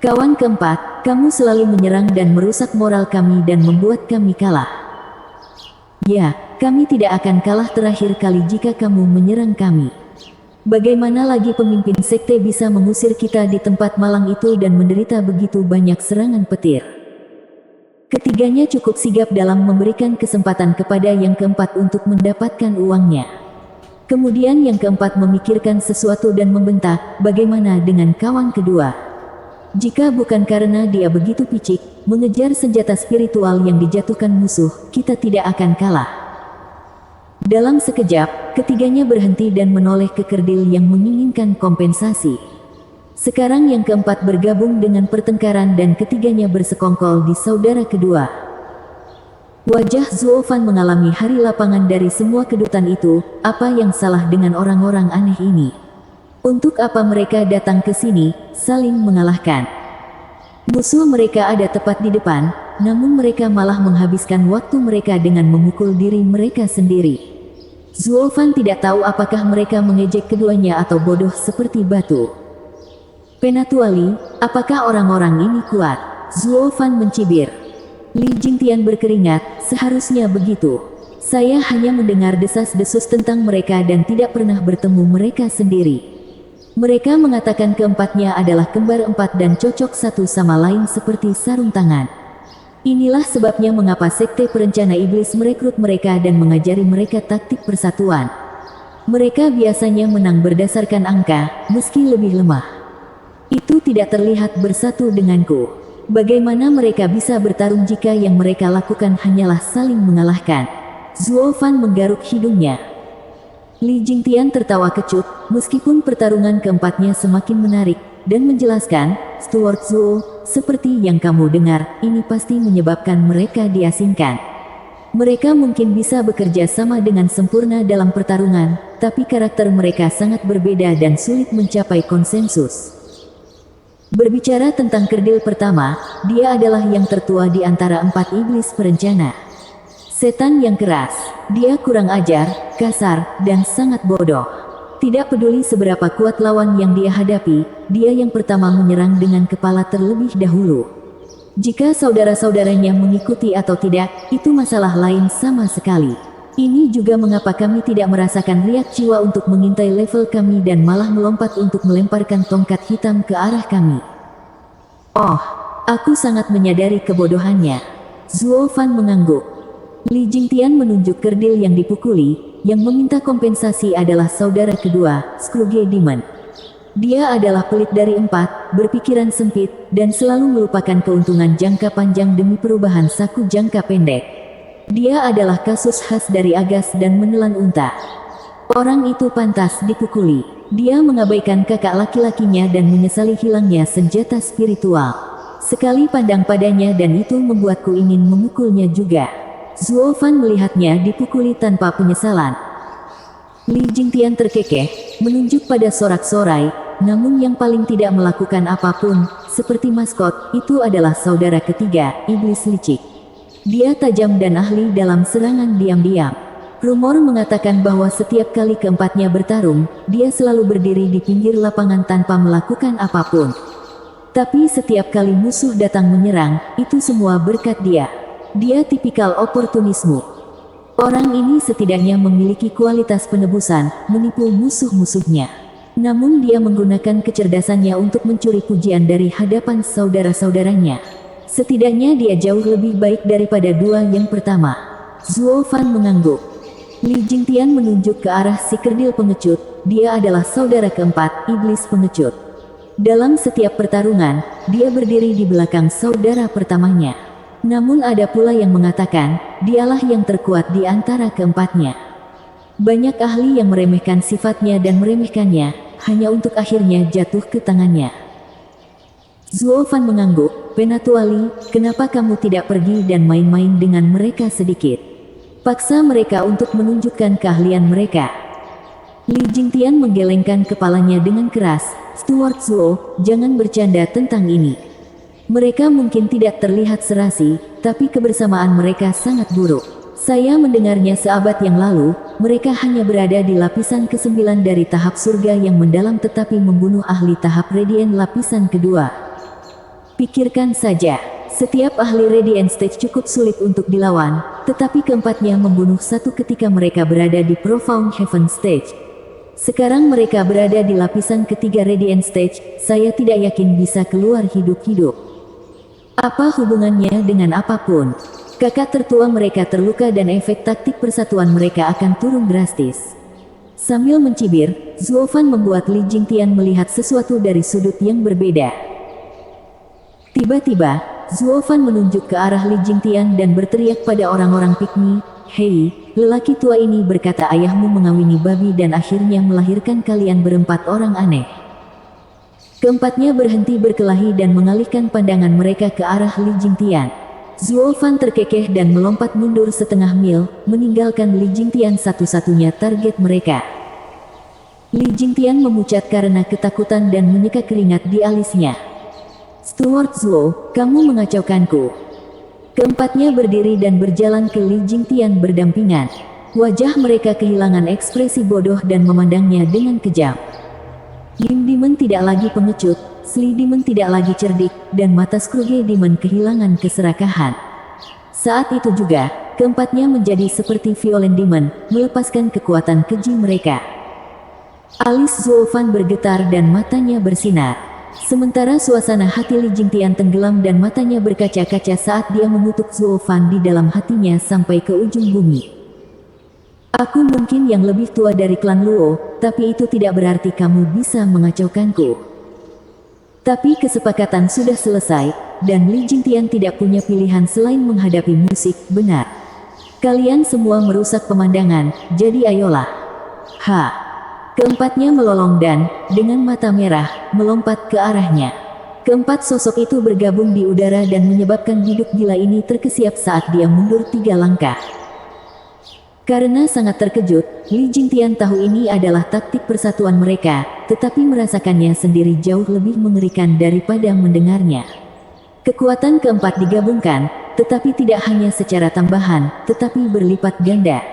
Kawan keempat, kamu selalu menyerang dan merusak moral kami dan membuat kami kalah. Ya, kami tidak akan kalah terakhir kali jika kamu menyerang kami. Bagaimana lagi pemimpin sekte bisa mengusir kita di tempat malang itu dan menderita begitu banyak serangan petir? Ketiganya cukup sigap dalam memberikan kesempatan kepada yang keempat untuk mendapatkan uangnya. Kemudian yang keempat memikirkan sesuatu dan membentak, bagaimana dengan kawan kedua? Jika bukan karena dia begitu picik, mengejar senjata spiritual yang dijatuhkan musuh, kita tidak akan kalah. Dalam sekejap, ketiganya berhenti dan menoleh ke kerdil yang menginginkan kompensasi. Sekarang yang keempat bergabung dengan pertengkaran dan ketiganya bersekongkol di saudara kedua. Wajah Zuo Fan mengalami hari lapangan dari semua kedutan itu, apa yang salah dengan orang-orang aneh ini? Untuk apa mereka datang ke sini, saling mengalahkan? Musuh mereka ada tepat di depan, namun mereka malah menghabiskan waktu mereka dengan memukul diri mereka sendiri. Zuo Fan tidak tahu apakah mereka mengejek keduanya atau bodoh seperti batu. Penatua Li, apakah orang-orang ini kuat? Zuo Fan mencibir. Li Jingtian berkeringat, seharusnya begitu. Saya hanya mendengar desas-desus tentang mereka dan tidak pernah bertemu mereka sendiri. Mereka mengatakan keempatnya adalah kembar empat dan cocok satu sama lain seperti sarung tangan. Inilah sebabnya mengapa sekte perencana iblis merekrut mereka dan mengajari mereka taktik persatuan. Mereka biasanya menang berdasarkan angka, meski lebih lemah. Itu tidak terlihat bersatu denganku. Bagaimana mereka bisa bertarung jika yang mereka lakukan hanyalah saling mengalahkan? Zuo Fan menggaruk hidungnya. Li Jingtian tertawa kecut, meskipun pertarungan keempatnya semakin menarik, dan menjelaskan, Stuart Zuo, seperti yang kamu dengar, ini pasti menyebabkan mereka diasingkan. Mereka mungkin bisa bekerja sama dengan sempurna dalam pertarungan, tapi karakter mereka sangat berbeda dan sulit mencapai konsensus. Berbicara tentang kerdil pertama, dia adalah yang tertua di antara 4 iblis perencana. Setan yang keras, dia kurang ajar, kasar, dan sangat bodoh. Tidak peduli seberapa kuat lawan yang dia hadapi, dia yang pertama menyerang dengan kepala terlebih dahulu. Jika saudara-saudaranya mengikuti atau tidak, itu masalah lain sama sekali. Ini juga mengapa kami tidak merasakan riak jiwa untuk mengintai level kami dan malah melompat untuk melemparkan tongkat hitam ke arah kami. Oh, aku sangat menyadari kebodohannya. Zuo Fan mengangguk. Li Jingtian menunjuk kerdil yang dipukuli, yang meminta kompensasi adalah saudara kedua, Scrooge Demon. Dia adalah pelit dari 4, berpikiran sempit, dan selalu melupakan keuntungan jangka panjang demi perubahan saku jangka pendek. Dia adalah kasus khas dari Agas dan menelan unta. Orang itu pantas dipukuli. Dia mengabaikan kakak laki-lakinya dan menyesali hilangnya senjata spiritual. Sekali pandang padanya dan itu membuatku ingin memukulnya juga. Zuo Fan melihatnya dipukuli tanpa penyesalan. Li Jingtian terkekeh, menunjuk pada sorak-sorai, namun yang paling tidak melakukan apapun, seperti maskot, itu adalah saudara ketiga, iblis licik. Dia tajam dan ahli dalam serangan diam-diam. Rumor mengatakan bahwa setiap kali keempatnya bertarung, dia selalu berdiri di pinggir lapangan tanpa melakukan apapun. Tapi setiap kali musuh datang menyerang, itu semua berkat dia. Dia tipikal oportunisme. Orang ini setidaknya memiliki kualitas penebusan, menipu musuh-musuhnya. Namun dia menggunakan kecerdasannya untuk mencuri pujian dari hadapan saudara-saudaranya. Setidaknya dia jauh lebih baik daripada 2 yang pertama. Zuo Fan mengangguk. Li Jingtian menunjuk ke arah si kerdil pengecut, dia adalah saudara keempat, iblis pengecut. Dalam setiap pertarungan, dia berdiri di belakang saudara pertamanya. Namun ada pula yang mengatakan, dialah yang terkuat di antara keempatnya. Banyak ahli yang meremehkan sifatnya dan meremehkannya, hanya untuk akhirnya jatuh ke tangannya. Zuo Fan mengangguk, Penatuali, kenapa kamu tidak pergi dan main-main dengan mereka sedikit? Paksa mereka untuk menunjukkan keahlian mereka. Li Jingtian menggelengkan kepalanya dengan keras, Steward Zuo, jangan bercanda tentang ini. Mereka mungkin tidak terlihat serasi, tapi kebersamaan mereka sangat buruk. Saya mendengarnya seabad yang lalu, mereka hanya berada di lapisan ke-9 dari tahap surga yang mendalam tetapi membunuh ahli tahap Radiant lapisan kedua. Pikirkan saja, setiap ahli Radiant Stage cukup sulit untuk dilawan, tetapi keempatnya membunuh satu ketika mereka berada di Profound Heaven Stage. Sekarang mereka berada di lapisan ketiga Radiant Stage, saya tidak yakin bisa keluar hidup-hidup. Apa hubungannya dengan apapun? Kakak tertua mereka terluka dan efek taktik persatuan mereka akan turun drastis. Sambil mencibir, Zuo Fan membuat Li Jingtian melihat sesuatu dari sudut yang berbeda. Tiba-tiba, Zuo Fan menunjuk ke arah Li Jingtian dan berteriak pada orang-orang Pikmi, "Hei, lelaki tua ini berkata ayahmu mengawini babi dan akhirnya melahirkan kalian berempat orang aneh." Keempatnya berhenti berkelahi dan mengalihkan pandangan mereka ke arah Li Jingtian. Zuo Fan terkekeh dan melompat mundur setengah mil, meninggalkan Li Jingtian satu-satunya target mereka. Li Jingtian memucat karena ketakutan dan menyeka keringat di alisnya. "Steward Zuo, kamu mengacaukanku." Keempatnya berdiri dan berjalan ke Li Jingtian berdampingan. Wajah mereka kehilangan ekspresi bodoh dan memandangnya dengan kejam. Lim Demon tidak lagi pengecut, Sli Demon tidak lagi cerdik, dan mata Scrooge Demon kehilangan keserakahan. Saat itu juga, keempatnya menjadi seperti Violent Demon, melepaskan kekuatan keji mereka. Alis Zuo Fan bergetar dan matanya bersinar. Sementara suasana hati Li Jingtian tenggelam dan matanya berkaca-kaca saat dia mengutuk Zuo Fan di dalam hatinya sampai ke ujung bumi. "Aku mungkin yang lebih tua dari klan Luo, tapi itu tidak berarti kamu bisa mengacaukanku." Tapi kesepakatan sudah selesai, dan Li Jingtian tidak punya pilihan selain menghadapi musik, benar. Kalian semua merusak pemandangan, jadi ayolah. Keempatnya melolong dan, dengan mata merah, melompat ke arahnya. Keempat sosok itu bergabung di udara dan menyebabkan hidup gila ini terkesiap saat dia mundur 3 langkah. Karena sangat terkejut, Li Jingtian tahu ini adalah taktik persatuan mereka, tetapi merasakannya sendiri jauh lebih mengerikan daripada mendengarnya. Kekuatan keempat digabungkan, tetapi tidak hanya secara tambahan, tetapi berlipat ganda.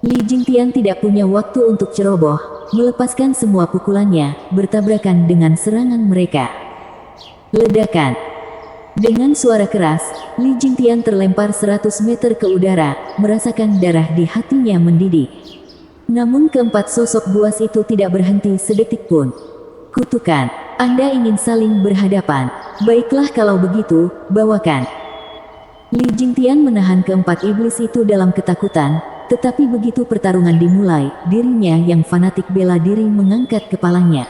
Li Jingtian tidak punya waktu untuk ceroboh, melepaskan semua pukulannya, bertabrakan dengan serangan mereka. Ledakan. Dengan suara keras, Li Jingtian terlempar 100 meter ke udara, merasakan darah di hatinya mendidih. Namun keempat sosok buas itu tidak berhenti sedetik pun. Kutukan, Anda ingin saling berhadapan. Baiklah kalau begitu, bawakan. Li Jingtian menahan keempat iblis itu dalam ketakutan, tetapi begitu pertarungan dimulai, dirinya yang fanatik bela diri mengangkat kepalanya.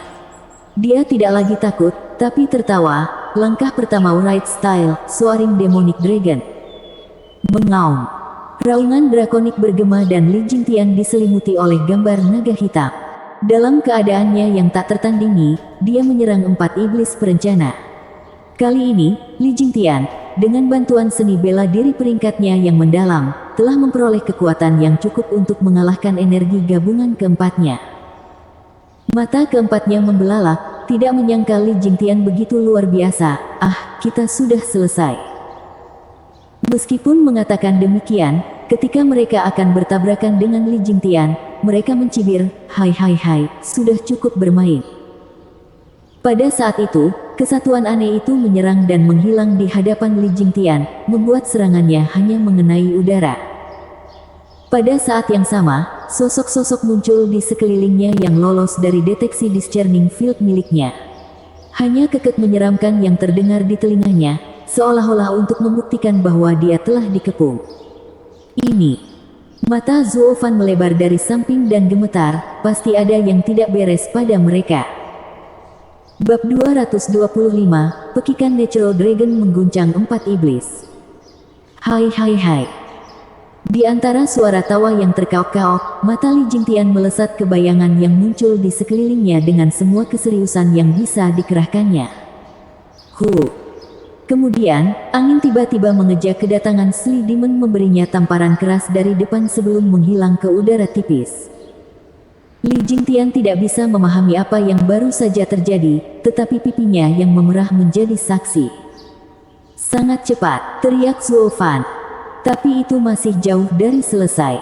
Dia tidak lagi takut, tapi tertawa. Langkah pertama Right Style, Soaring Demonic Dragon. Mengaum. Raungan drakonik bergema dan Li Jingtian diselimuti oleh gambar naga hitam. Dalam keadaannya yang tak tertandingi, dia menyerang empat iblis perencana. Kali ini, Li Jingtian, dengan bantuan seni bela diri peringkatnya yang mendalam, telah memperoleh kekuatan yang cukup untuk mengalahkan energi gabungan keempatnya. Mata keempatnya membelalak, tidak menyangka Li Jingtian begitu luar biasa. Kita sudah selesai. Meskipun mengatakan demikian, ketika mereka akan bertabrakan dengan Li Jingtian, mereka mencibir, hai, sudah cukup bermain. Pada saat itu, kesatuan aneh itu menyerang dan menghilang di hadapan Li Jingtian, membuat serangannya hanya mengenai udara. Pada saat yang sama, sosok-sosok muncul di sekelilingnya yang lolos dari deteksi discerning field miliknya. Hanya kekek menyeramkan yang terdengar di telinganya, seolah-olah untuk membuktikan bahwa dia telah dikepung. Ini. Mata Zuo Fan melebar dari samping dan gemetar, pasti ada yang tidak beres pada mereka. Bab 225, Pekikan Natural Dragon mengguncang empat iblis. Hai. Di antara suara tawa yang terkaok-kaok, mata Li Jingtian melesat ke bayangan yang muncul di sekelilingnya dengan semua keseriusan yang bisa dikerahkannya. Kemudian, angin tiba-tiba mengejak kedatangan Sli Demon memberinya tamparan keras dari depan sebelum menghilang ke udara tipis. Li Jingtian tidak bisa memahami apa yang baru saja terjadi, tetapi pipinya yang memerah menjadi saksi. Sangat cepat, teriak Zuo Fan. Tapi itu masih jauh dari selesai.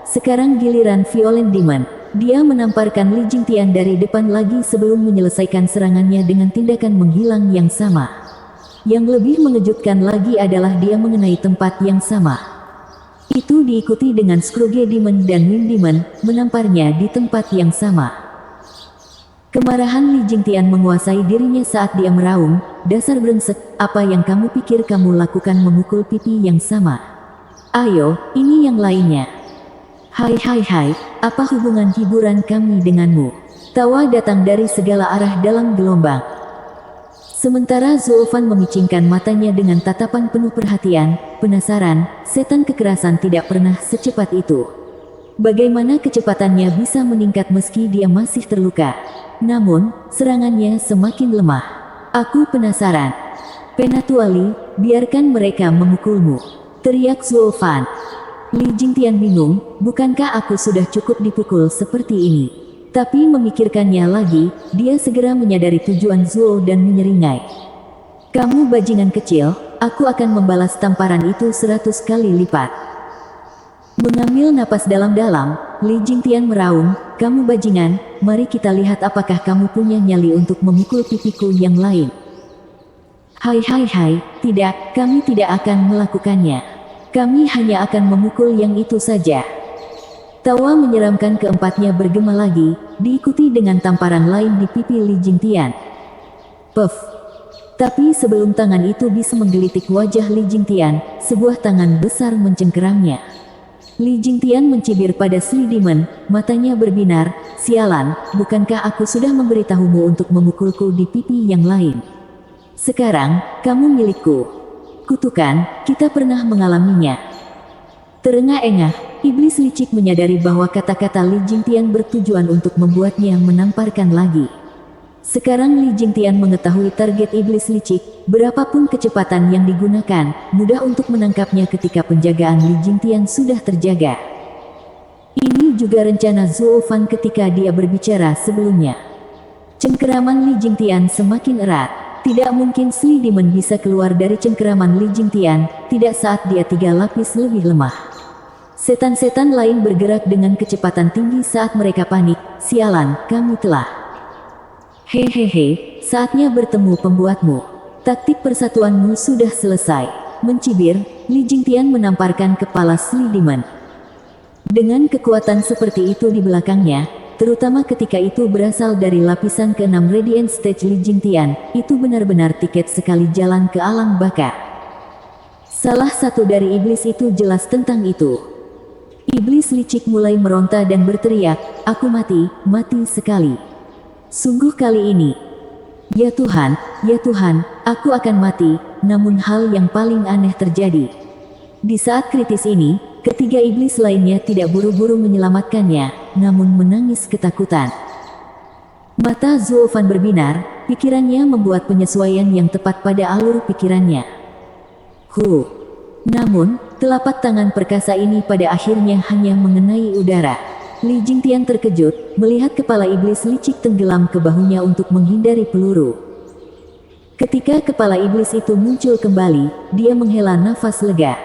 Sekarang giliran Violent Demon. Dia menamparkan Li Jingtian dari depan lagi sebelum menyelesaikan serangannya dengan tindakan menghilang yang sama. Yang lebih mengejutkan lagi adalah dia mengenai tempat yang sama. Itu diikuti dengan Scrooge Demon dan Wind Demon, menamparnya di tempat yang sama. Kemarahan Li Jingtian menguasai dirinya saat dia meraung, dasar brengsek, apa yang kamu pikir kamu lakukan memukul pipi yang sama? Ayo, ini yang lainnya. Hai, apa hubungan hiburan kami denganmu? Tawa datang dari segala arah dalam gelombang. Sementara Zuo Fan memicingkan matanya dengan tatapan penuh perhatian, penasaran, setan kekerasan tidak pernah secepat itu. Bagaimana kecepatannya bisa meningkat meski dia masih terluka? Namun, serangannya semakin lemah. Aku penasaran. Penatuali, biarkan mereka memukulmu. Teriak Zuo Fan. Li Jingtian bingung, bukankah aku sudah cukup dipukul seperti ini? Tapi memikirkannya lagi, dia segera menyadari tujuan Zuo dan menyeringai. Kamu bajingan kecil, aku akan membalas tamparan itu 100 kali lipat. Mengambil napas dalam-dalam, Li Jingtian meraung, kamu bajingan, mari kita lihat apakah kamu punya nyali untuk memukul pipiku yang lain. Hai, tidak, kami tidak akan melakukannya. Kami hanya akan memukul yang itu saja. Tawa menyeramkan keempatnya bergema lagi, diikuti dengan tamparan lain di pipi Li Jingtian. Puff. Tapi sebelum tangan itu bisa menggelitik wajah Li Jingtian, sebuah tangan besar mencengkeramnya. Li Jingtian mencibir pada Sli Demon, matanya berbinar, sialan, bukankah aku sudah memberitahumu untuk memukulku di pipi yang lain? Sekarang, kamu milikku. Kutukan, kita pernah mengalaminya. Terengah-engah, iblis licik menyadari bahwa kata-kata Li Jingtian bertujuan untuk membuatnya menamparkan lagi. Sekarang Li Jingtian mengetahui target iblis licik, berapapun kecepatan yang digunakan, mudah untuk menangkapnya ketika penjagaan Li Jingtian sudah terjaga. Ini juga rencana Zuo Fan ketika dia berbicara sebelumnya. Cengkeraman Li Jingtian semakin erat. Tidak mungkin Sli Demon bisa keluar dari cengkeraman Li Jingtian, tidak saat dia 3 lapis lebih lemah. Setan-setan lain bergerak dengan kecepatan tinggi saat mereka panik. Sialan, kami telah. Hehehe, saatnya bertemu pembuatmu. Taktik persatuanmu sudah selesai. Mencibir, Li Jingtian menamparkan kepala Sli Demon. Dengan kekuatan seperti itu di belakangnya, terutama ketika itu berasal dari lapisan ke-6 Radiant Stage Li Jingtian, itu benar-benar tiket sekali jalan ke alam baka. Salah satu dari iblis itu jelas tentang itu. Iblis licik mulai meronta dan berteriak, "Aku mati, mati sekali. Sungguh kali ini. Ya Tuhan, aku akan mati." Namun hal yang paling aneh terjadi. Di saat kritis ini, ketiga iblis lainnya tidak buru-buru menyelamatkannya, namun menangis ketakutan. Mata Zuo Fan berbinar, pikirannya membuat penyesuaian yang tepat pada alur pikirannya. Namun, telapak tangan perkasa ini pada akhirnya hanya mengenai udara. Li Jingtian terkejut, melihat kepala iblis licik tenggelam ke bahunya untuk menghindari peluru. Ketika kepala iblis itu muncul kembali, dia menghela nafas lega.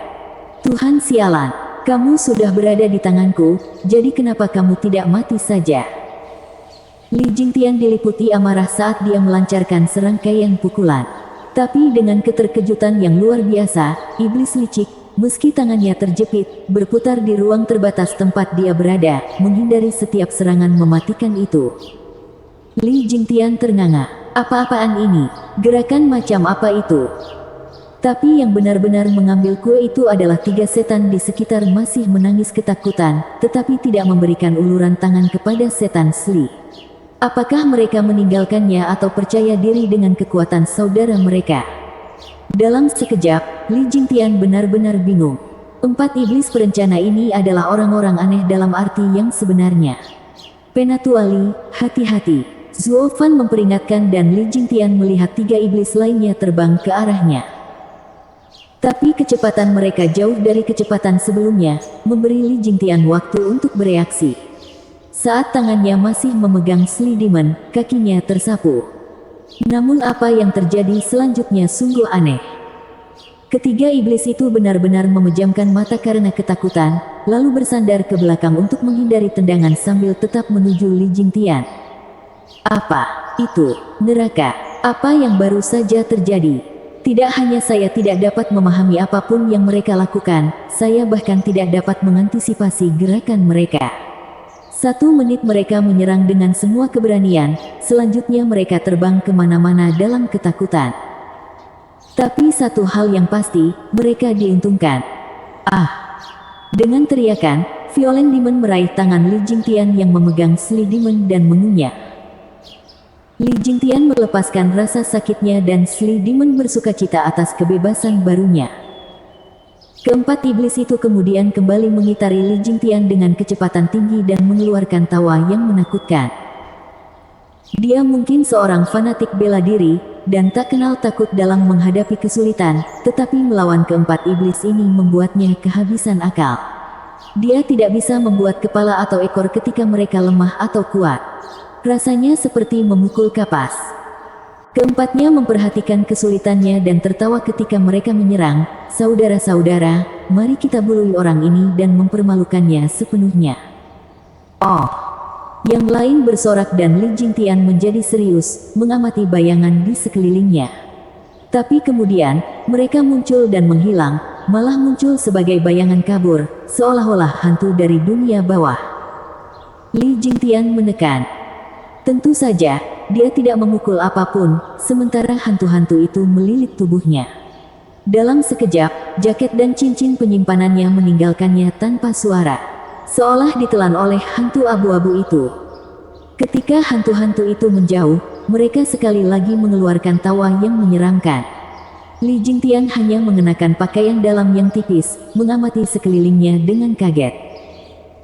Tuhan sialan, kamu sudah berada di tanganku, jadi kenapa kamu tidak mati saja? Li Jingtian diliputi amarah saat dia melancarkan serangkaian pukulan. Tapi dengan keterkejutan yang luar biasa, iblis licik, meski tangannya terjepit, berputar di ruang terbatas tempat dia berada, menghindari setiap serangan mematikan itu. Li Jingtian ternganga. Apa-apaan ini? Gerakan macam apa itu? Tapi yang benar-benar mengambil kue itu adalah 3 setan di sekitar masih menangis ketakutan, tetapi tidak memberikan uluran tangan kepada setan Sli. Apakah mereka meninggalkannya atau percaya diri dengan kekuatan saudara mereka? Dalam sekejap, Li Jingtian benar-benar bingung. 4 iblis perencana ini adalah orang-orang aneh dalam arti yang sebenarnya. Penatua Li, hati-hati. Zuo Fan memperingatkan dan Li Jingtian melihat 3 iblis lainnya terbang ke arahnya. Tapi kecepatan mereka jauh dari kecepatan sebelumnya, memberi Li Jingtian waktu untuk bereaksi. Saat tangannya masih memegang Sli Demon, kakinya tersapu. Namun apa yang terjadi selanjutnya sungguh aneh. Ketiga iblis itu benar-benar memejamkan mata karena ketakutan, lalu bersandar ke belakang untuk menghindari tendangan sambil tetap menuju Li Jingtian. Apa itu? Neraka? Apa yang baru saja terjadi? Tidak hanya saya tidak dapat memahami apapun yang mereka lakukan, saya bahkan tidak dapat mengantisipasi gerakan mereka. 1 menit mereka menyerang dengan semua keberanian, selanjutnya mereka terbang kemana-mana dalam ketakutan. Tapi satu hal yang pasti, mereka diuntungkan. Dengan teriakan, Violent Demon meraih tangan Li Jingtian yang memegang Sli Demon dan mengunyah. Li Jingtian melepaskan rasa sakitnya dan Sli Demon bersukacita atas kebebasan barunya. Keempat iblis itu kemudian kembali mengitari Li Jingtian dengan kecepatan tinggi dan mengeluarkan tawa yang menakutkan. Dia mungkin seorang fanatik bela diri, dan tak kenal takut dalam menghadapi kesulitan, tetapi melawan keempat iblis ini membuatnya kehabisan akal. Dia tidak bisa membuat kepala atau ekor ketika mereka lemah atau kuat. Rasanya seperti memukul kapas. Keempatnya memperhatikan kesulitannya dan tertawa ketika mereka menyerang. Saudara-saudara, mari kita bunuh orang ini dan mempermalukannya sepenuhnya. Yang lain bersorak dan Li Jingtian menjadi serius, mengamati bayangan di sekelilingnya. Tapi kemudian, mereka muncul dan menghilang, malah muncul sebagai bayangan kabur, seolah-olah hantu dari dunia bawah. Li Jingtian menekan. Tentu saja, dia tidak memukul apapun, sementara hantu-hantu itu melilit tubuhnya. Dalam sekejap, jaket dan cincin penyimpanannya meninggalkannya tanpa suara. Seolah ditelan oleh hantu abu-abu itu. Ketika hantu-hantu itu menjauh, mereka sekali lagi mengeluarkan tawa yang menyeramkan. Li Jingtian hanya mengenakan pakaian dalam yang tipis, mengamati sekelilingnya dengan kaget.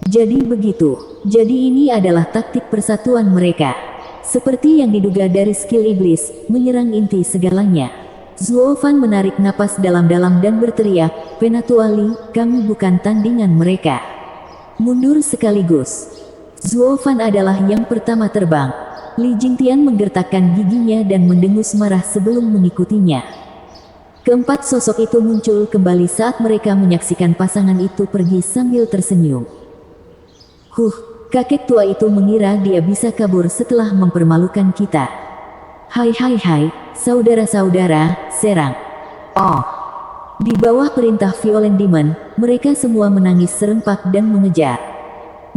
Jadi begitu. Jadi ini adalah taktik persatuan mereka. Seperti yang diduga dari skill iblis, menyerang inti segalanya. Zuo Fan menarik napas dalam-dalam dan berteriak, "Penatua Li, kami bukan tandingan mereka. Mundur sekaligus. Zuo Fan adalah yang pertama terbang. Li Jingtian menggertakkan giginya dan mendengus marah sebelum mengikutinya. Keempat sosok itu muncul kembali saat mereka menyaksikan pasangan itu pergi sambil tersenyum. Kakek tua itu mengira dia bisa kabur setelah mempermalukan kita. Hai, saudara-saudara, serang. Oh. Di bawah perintah Violent Demon, mereka semua menangis serempak dan mengejar.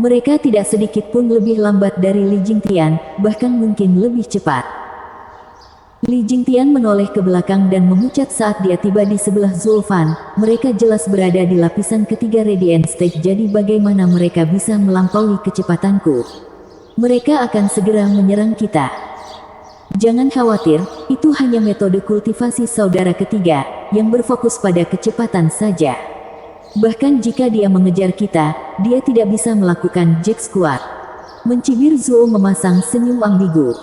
Mereka tidak sedikit pun lebih lambat dari Li Jingtian, bahkan mungkin lebih cepat. Li Jingtian menoleh ke belakang dan memucat saat dia tiba di sebelah Zuo Fan. Mereka jelas berada di lapisan ketiga Radiant Stage, jadi bagaimana mereka bisa melampaui kecepatanku? Mereka akan segera menyerang kita. Jangan khawatir, itu hanya metode kultivasi saudara ketiga, yang berfokus pada kecepatan saja. Bahkan jika dia mengejar kita, dia tidak bisa melakukan Jack Squat. Mencibir Zuo memasang senyum ambigu.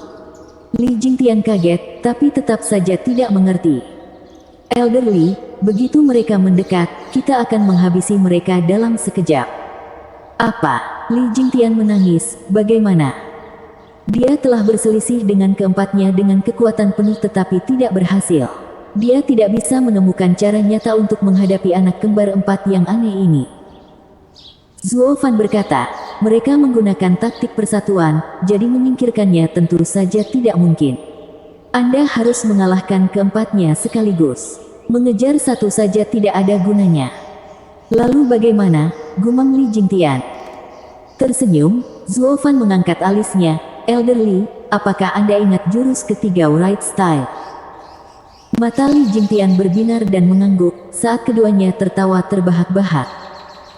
Li Jingtian kaget, tapi tetap saja tidak mengerti. Elderly, begitu mereka mendekat, kita akan menghabisi mereka dalam sekejap. Apa? Li Jingtian menangis, bagaimana? Dia telah berselisih dengan keempatnya dengan kekuatan penuh tetapi tidak berhasil. Dia tidak bisa menemukan cara nyata untuk menghadapi anak kembar empat yang aneh ini. Zuo Fan berkata, mereka menggunakan taktik persatuan, jadi menyingkirkannya tentu saja tidak mungkin. Anda harus mengalahkan keempatnya sekaligus. Mengejar satu saja tidak ada gunanya. Lalu bagaimana, gumam Li Jingtian? Tersenyum, Zuo Fan mengangkat alisnya. Elderly, apakah Anda ingat jurus ketiga Right Style? Mata Li Jingtian berbinar dan mengangguk, saat keduanya tertawa terbahak-bahak.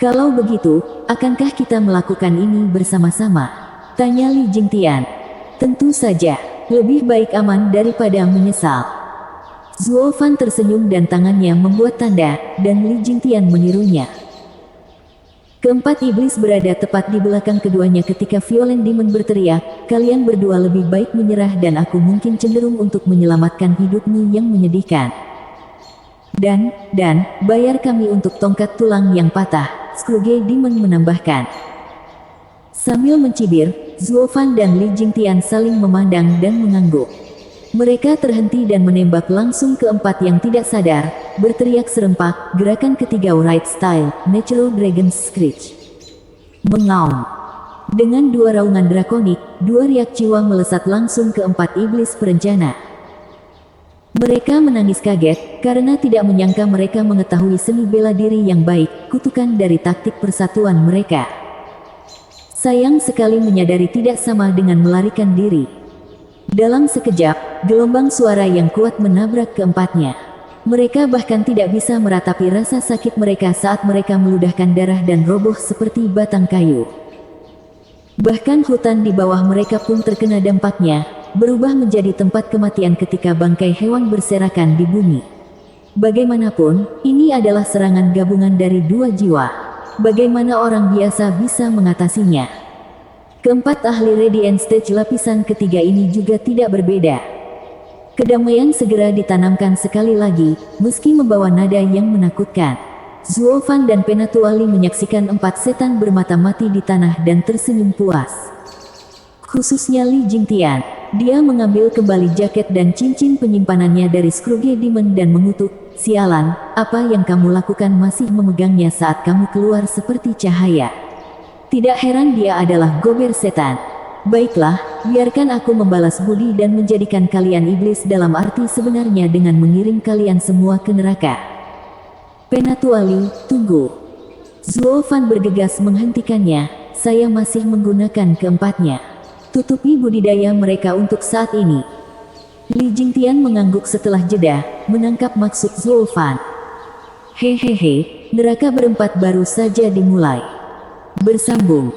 Kalau begitu, akankah kita melakukan ini bersama-sama? Tanya Li Jingtian. Tentu saja, lebih baik aman daripada menyesal. Zuo Fan tersenyum dan tangannya membuat tanda, dan Li Jingtian menirunya. Keempat iblis berada tepat di belakang keduanya ketika Violent Demon berteriak, kalian berdua lebih baik menyerah dan aku mungkin cenderung untuk menyelamatkan hidupmu yang menyedihkan. Dan, bayar kami untuk tongkat tulang yang patah, Scrooge Demon menambahkan. Sambil mencibir, Zuo Fan dan Li Jingtian saling memandang dan mengangguk. Mereka terhenti dan menembak langsung ke empat yang tidak sadar, berteriak serempak, gerakan ketiga Right Style, Natural Dragon Screech. Mengaum. Dengan dua raungan drakonik, dua riak jiwa melesat langsung ke empat iblis perencana. Mereka menangis kaget, karena tidak menyangka mereka mengetahui seni bela diri yang baik, kutukan dari taktik persatuan mereka. Sayang sekali menyadari tidak sama dengan melarikan diri. Dalam sekejap, gelombang suara yang kuat menabrak keempatnya. Mereka bahkan tidak bisa meratapi rasa sakit mereka saat mereka meludahkan darah dan roboh seperti batang kayu. Bahkan hutan di bawah mereka pun terkena dampaknya, berubah menjadi tempat kematian ketika bangkai hewan berserakan di bumi. Bagaimanapun, ini adalah serangan gabungan dari dua jiwa. Bagaimana orang biasa bisa mengatasinya? Keempat ahli Radiant Stage lapisan ketiga ini juga tidak berbeda. Kedamaian segera ditanamkan sekali lagi, meski membawa nada yang menakutkan. Zuo Fan dan Penatuali menyaksikan empat setan bermata mati di tanah dan tersenyum puas. Khususnya Li Jingtian, dia mengambil kembali jaket dan cincin penyimpanannya dari Scrooge Demon dan mengutuk, sialan, apa yang kamu lakukan masih memegangnya saat kamu keluar seperti cahaya. Tidak heran dia adalah gober setan. Baiklah, biarkan aku membalas budi dan menjadikan kalian iblis dalam arti sebenarnya dengan mengirim kalian semua ke neraka. Penatuali, tunggu. Zuo Fan bergegas menghentikannya, saya masih menggunakan keempatnya. Tutupi budidaya mereka untuk saat ini. Li Jingtian mengangguk setelah jeda, menangkap maksud Zuo Fan. Hehehe, neraka berempat baru saja dimulai. Bersambung.